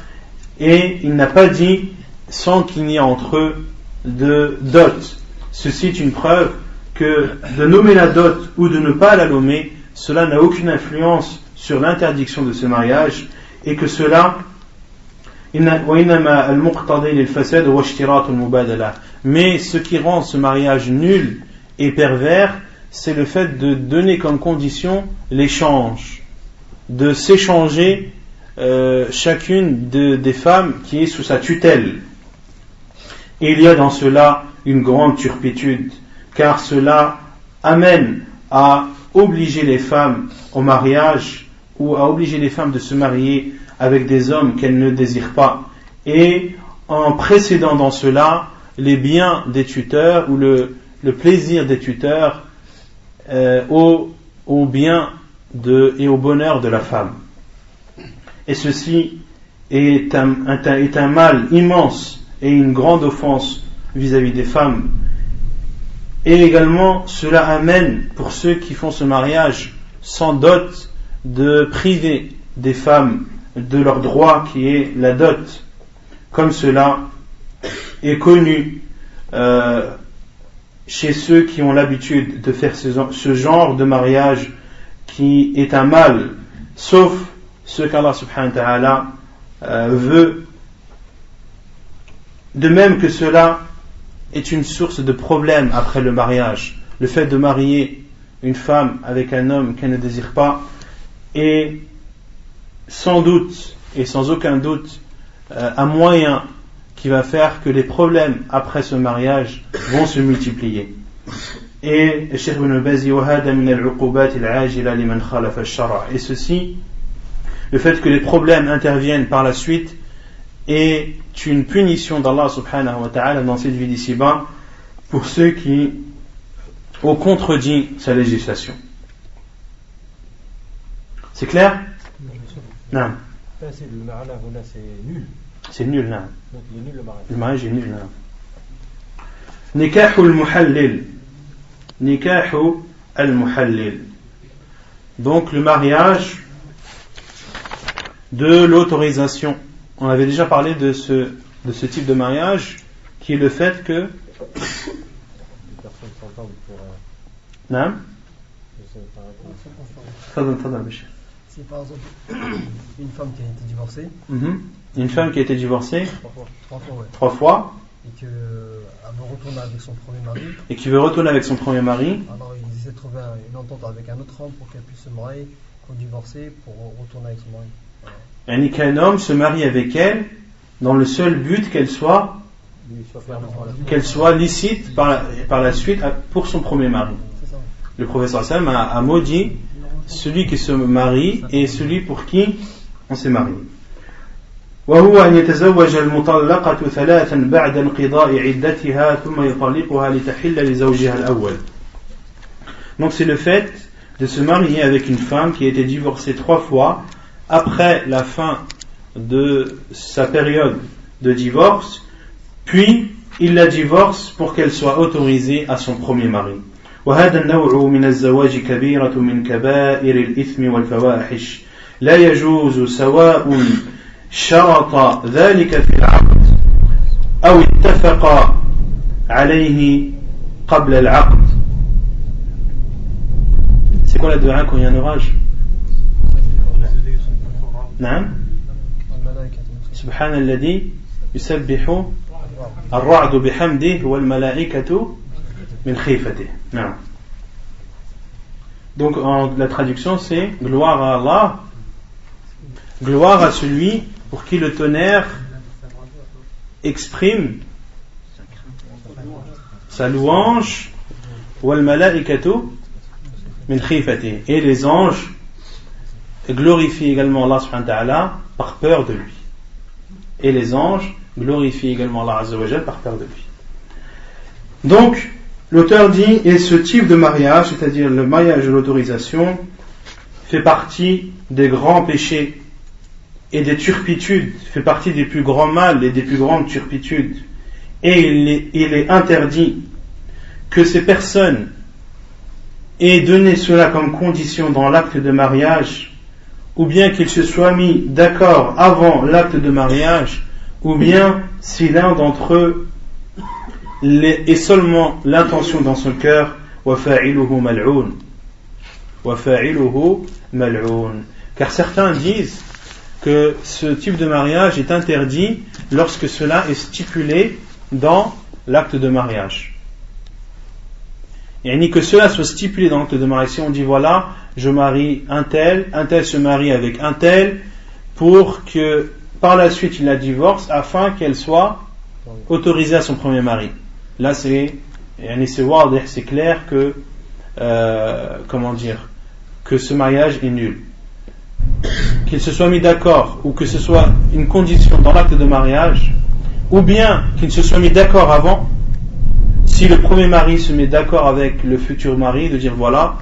et il n'a pas dit sans qu'il n'y ait entre eux de dot. Ceci est une preuve que de nommer la dot ou de ne pas la nommer, cela n'a aucune influence sur l'interdiction de ce mariage, et que cela mais ce qui rend ce mariage nul et pervers, c'est le fait de donner comme condition l'échange, de s'échanger chacune des femmes qui est sous sa tutelle. Et il y a dans cela une grande turpitude, car cela amène à obliger les femmes au mariage, ou à obliger les femmes de se marier avec des hommes qu'elles ne désirent pas, et en précédant dans cela les biens des tuteurs ou le plaisir des tuteurs au bien et au bonheur de la femme. Et ceci est un mal immense et une grande offense vis-à-vis des femmes. Et également cela amène pour ceux qui font ce mariage sans dot de priver des femmes de leur droit qui est la dot, comme cela est connu chez ceux qui ont l'habitude de faire ce genre de mariage qui est un mal, sauf ce qu'Allah subhanahu wa ta'ala veut. De même que cela est une source de problème après le mariage, le fait de marier une femme avec un homme qu'elle ne désire pas est sans doute et sans aucun doute un moyen qui va faire que les problèmes après ce mariage vont se multiplier. Et Cheikh Ibn Baz dit et ceci, le fait que les problèmes interviennent par la suite est une punition d'Allah subhanahu wa ta'ala dans cette vie d'ici-bas pour ceux qui ont contredit sa législation. C'est clair? Non. C'est le mariage, c'est nul. C'est nul, non. Donc il est nul le mariage. Le mariage est nul, non. Nikahul muhallil. Nikahul al-muhallil. Donc le mariage de l'autorisation. On avait déjà parlé de ce type de mariage qui est le fait que personne s'entend pour non. Si par exemple une femme qui a été divorcée, une femme qui a été divorcée 3 fois, ouais. Et qu'elle veut retourner avec son premier mari, et qui veut retourner avec son premier mari, alors ils essaient de trouver une entente avec un autre homme pour qu'elle puisse se marier, pour divorcer, pour retourner avec son mari. Voilà. Et qu'un homme se marie avec elle dans le seul but qu'elle soit licite par la suite pour son premier mari. Le professeur Sam a maudit celui qui se marie et celui pour qui on s'est marié. وهو أن يتزوج المطلقة 3 بعد انقضاء عدتها ثم يطلقها لتحل لزوجها الأول. Donc c'est le fait de se marier avec une femme qui a été divorcée 3 fois après la fin de sa période de divorce, puis il la divorce pour qu'elle soit autorisée à son premier mari. وهذا النوع من الزواج كبيرة من كبائر الإثم والفواحش لا يجوز سواء شرط ذلك في العقد أو اتفق عليه قبل العقد. C'est quoi la dua quand il y a un orage? نعم. سبحان الذي يسبح الرعد بحمده والملائكة من خيفته. Non. Donc la traduction c'est gloire à Allah, gloire à celui pour qui le tonnerre exprime sa louange, wal malaikatu min khifati, et les anges glorifient également Allah subhanahu wa ta'ala par peur de lui. Et les anges glorifient également Allah azza wa jalla par peur de lui. Donc, l'auteur dit, et ce type de mariage, c'est-à-dire le mariage de l'autorisation, fait partie des grands péchés et des turpitudes, fait partie des plus grands mal et des plus grandes turpitudes. Et il est interdit que ces personnes aient donné cela comme condition dans l'acte de mariage, ou bien qu'ils se soient mis d'accord avant l'acte de mariage, ou bien si l'un d'entre eux est seulement l'intention dans son cœur, وَفَاعِلُهُ مَلْعُونَ وَفَاعِلُهُ مَلْعُونَ. Car certains disent que ce type de mariage est interdit lorsque cela est stipulé dans l'acte de mariage. Et ni que cela soit stipulé dans l'acte de mariage. Si on dit voilà, je marie un tel se marie avec un tel, pour que par la suite il la divorce afin qu'elle soit autorisée à son premier mari. Là c'est clair que que ce mariage est nul. Qu'ils se soient mis d'accord, ou que ce soit une condition dans l'acte de mariage, ou bien qu'ils se soient mis d'accord avant. Si le premier mari se met d'accord avec le futur mari, de dire voilà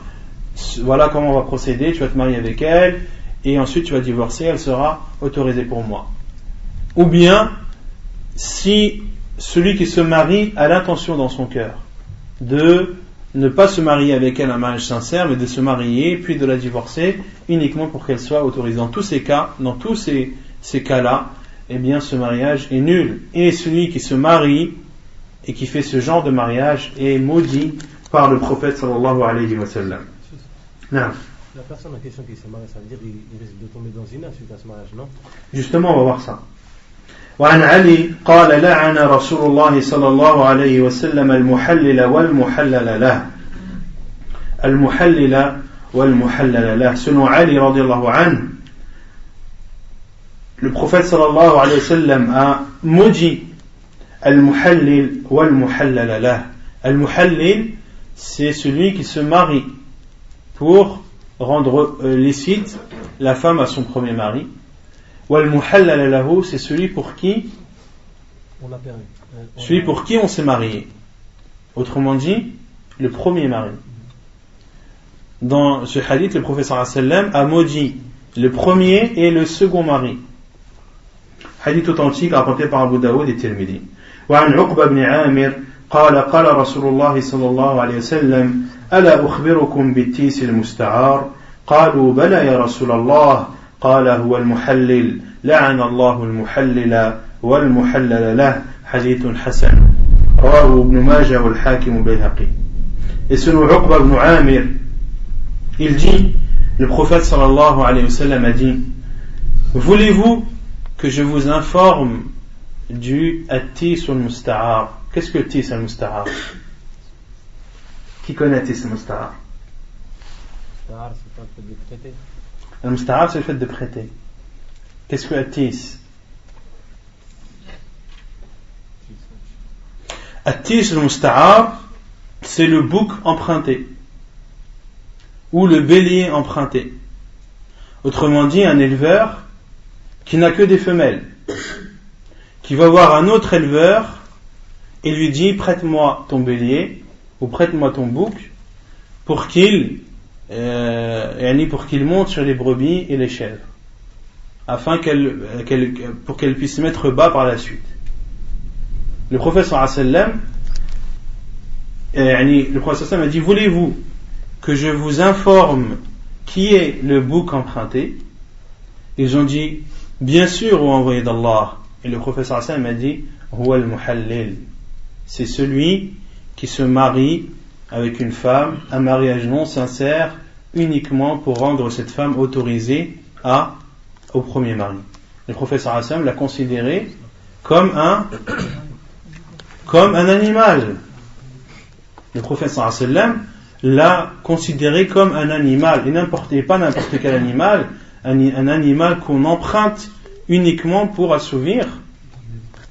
comment on va procéder, tu vas te marier avec elle, et ensuite tu vas divorcer, elle sera autorisée pour moi. Ou bien, si celui qui se marie a l'intention dans son cœur de ne pas se marier avec elle un mariage sincère, mais de se marier puis de la divorcer uniquement pour qu'elle soit autorisée. Dans tous ces cas-là, eh bien ce mariage est nul. Et celui qui se marie et qui fait ce genre de mariage est maudit par le prophète sallallahu alayhi wa sallam. La personne en question qui se marie, ça veut dire qu'il risque de tomber dans une suite à ce mariage, non? Justement, on va voir ça. وعن علي قال لعن رسول الله صلى الله عليه وسلم المحلل والمحلل له المحلل والمحلل له. Selon Ali radiallahu anhu, le prophète sallallahu alayhi wa sallam a maudit al-muhallil wal-muhallal lah. Al-muhallil, c'est celui qui se marie pour rendre licite la femme à son premier mari. Wal-muhallal lahu, c'est celui pour qui on s'est marié. Autrement dit, le premier mari. Dans ce hadith, le prophète sallallahu alayhi wa sallam a maudit le premier et le second mari. Hadith authentique raconté par Abu Daoud et Tirmidhi. وعن عقبة بن عامر قال رسول الله صلى الله عليه وسلم ألا أخبركم بالتيس المستعار قالوا بلى يا رسول الله قال هو المحلل لعن الله المحلل والمحلل له حديث حسن رواه ابن ماجه والحاكم بالبيهقي. Et selon Uqba ibn Amir, il dit, le prophète sallallahu alayhi wa sallam a dit, voulez-vous que je vous informe du at-tis al-musta'ar? Qu'est-ce que at-tis al-musta'ar? Qui connaît at-tis al-musta'ar? Al-musta'ar, c'est le fait de prêter. Qu'est-ce que at-tis? At-tis al-musta'ar, c'est le bouc emprunté ou le bélier emprunté. Autrement dit, un éleveur qui n'a que des femelles, qui va voir un autre éleveur et lui dit prête-moi ton bélier ou prête-moi ton bouc pour qu'il monte sur les brebis et les chèvres afin pour qu'elle puisse se mettre bas par la suite. Le prophète sallallahu alayhi wa sallam a dit voulez-vous que je vous informe qui est le bouc emprunté? Ils ont dit bien sûr, ô envoyé d'Allah. Et le prophète sallallahu alayhi wa sallam a dit huwa al-muhallil, c'est celui qui se marie avec une femme, un mariage non sincère uniquement pour rendre cette femme autorisée au premier mari. Le prophète sallallahu alayhi wa sallam l'a considéré comme un animal. Le prophète sallallahu alayhi wa sallam l'a considéré comme un animal, et pas n'importe quel animal, un animal qu'on emprunte uniquement pour assouvir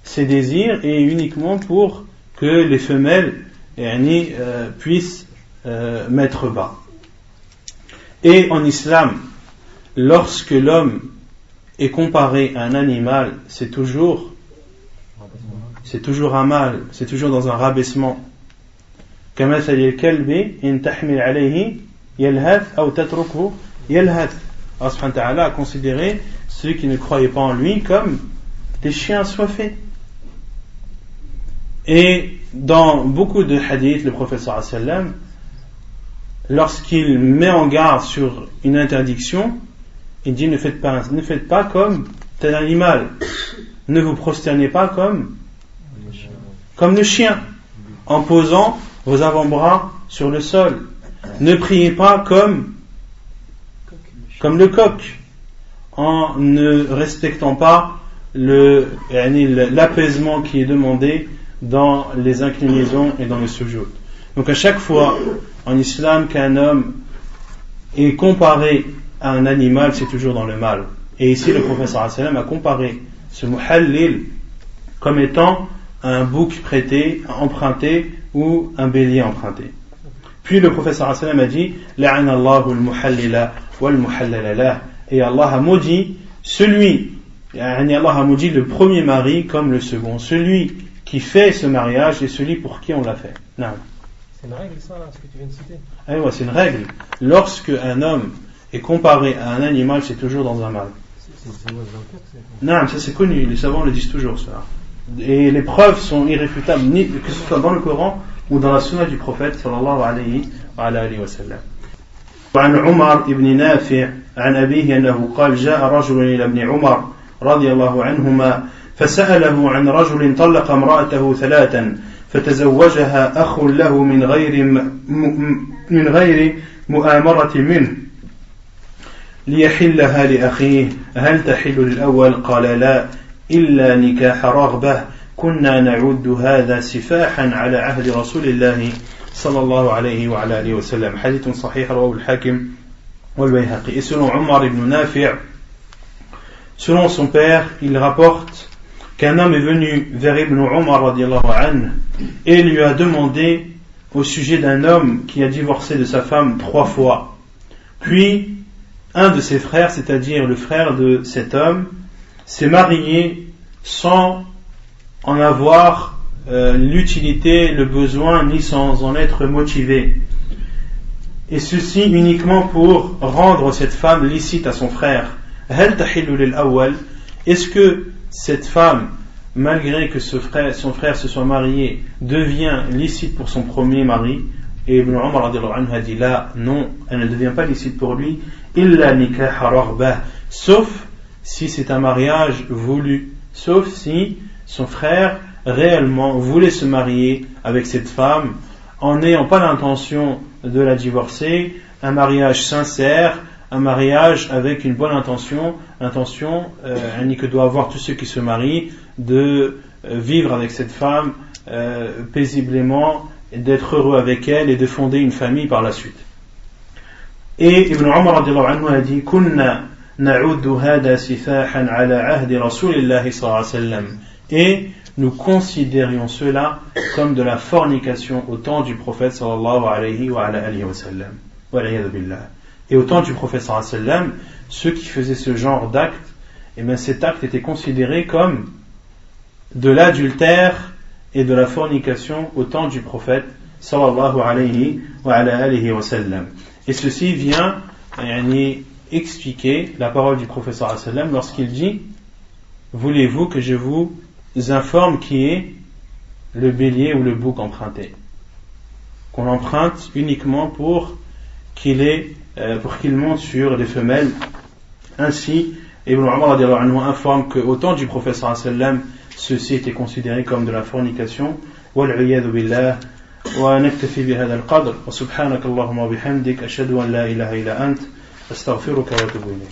ses désirs et uniquement pour que les femelles puissent mettre bas. Et en islam, lorsque l'homme est comparé à un animal, c'est toujours un mal, c'est toujours dans un rabaissement. كمثل الكلب إن تحمل عليه يلهث أو تتركه يلهث. Allah subhanahu wa ta'ala a considéré ceux qui ne croyaient pas en lui comme des chiens assoiffés. Et dans beaucoup de hadiths, le prophète sallallahu alayhi wa sallam, lorsqu'il met en garde sur une interdiction, il dit ne faites pas comme tel animal, ne vous prosternez pas comme le chien, en posant vos avant-bras sur le sol, ne priez pas comme le coq, en ne respectant pas l'apaisement qui est demandé dans les inclinaisons et dans le sujoud. Donc à chaque fois en islam qu'un homme est comparé à un animal, c'est toujours dans le mal. Et ici le prophète sallallahu alayhi wa sallam a comparé ce muhallil comme étant un bouc prêté, emprunté, ou un bélier emprunté. Puis le prophète sallallahu alayhi wa sallam a dit la'ana Allahu al-muhallila wal-muhallala lah. Et Allah a maudit Allah a maudit le premier mari comme le second, celui qui fait ce mariage et celui pour qui on l'a fait. Non. C'est une règle ça, là, ce que tu viens de citer? Ah oui, c'est une règle. Lorsque un homme est comparé à un animal, c'est toujours dans un mal. Non, ça c'est connu, les savants le disent toujours ça. Et les preuves sont irréfutables, que ce soit dans le Coran ou dans la sunna du prophète sallallahu alayhi wa sallam. وعن عمر بن نافع عن أبيه أنه قال جاء رجل إلى ابن عمر رضي الله عنهما فسأله عن رجل طلق امرأته 3 فتزوجها أخ له من غير مؤامرة منه ليحلها لأخيه هل تحل للأول؟ قال لا إلا نكاح رغبة كنا نعد هذا سفاحا على عهد رسول الله صلى الله عليه وعلى آله وسلم. حديث صحيح رواه الحاكم والبيهقي. Et selon Omar ibn Nafi', selon son père, il rapporte qu'un homme est venu vers Ibn Umar radiyallahu anhu et lui a demandé au sujet d'un homme qui a divorcé de sa femme 3 fois. Puis un de ses frères, c'est-à-dire le frère de cet homme, s'est marié sans en avoir l'utilité, le besoin, ni sans en être motivé. Et ceci uniquement pour rendre cette femme licite à son frère. Est-ce que cette femme, malgré que son frère se soit marié, devient licite pour son premier mari? Et Ibn Umar a dit là, non, elle ne devient pas licite pour lui, illa nikah raghbah, sauf si c'est un mariage voulu, sauf si son frère réellement voulait se marier avec cette femme en n'ayant pas l'intention de la divorcer, un mariage sincère, un mariage avec une bonne intention, que doit avoir tous ceux qui se marient, de vivre avec cette femme paisiblement, d'être heureux avec elle et de fonder une famille par la suite. Et Ibn Umar radiyallahu anhu a dit kunna na'uddu hada sifahan ala ahdi rasulillahi sallallahu alayhi wa sallam, et nous considérions cela comme de la fornication au temps du prophète sallallahu alayhi wa sallam. Et au temps du prophète sallallahu alayhi wa sallam, ceux qui faisaient ce genre d'acte, et bien cet acte était considéré comme de l'adultère et de la fornication au temps du prophète sallallahu alayhi wa sallam. Et ceci vient expliquer la parole du prophète sallallahu alayhi wa sallam lorsqu'il dit voulez-vous que je vous informe qui est le bélier ou le bouc emprunté, qu'on emprunte uniquement pour qu'il monte sur les femelles. Ainsi Ibn Umar informe qu'au temps du prophète sallallahu alayhi wa sallam, ceci était considéré comme de la fornication. Wal-'iyadhu billah. Wa naktafi bihadha al-qadr. Wa subhanaka Allahumma wa bihamdik ashhadu an la ilaha illa ant astaghfiruka wa atubu ilayk.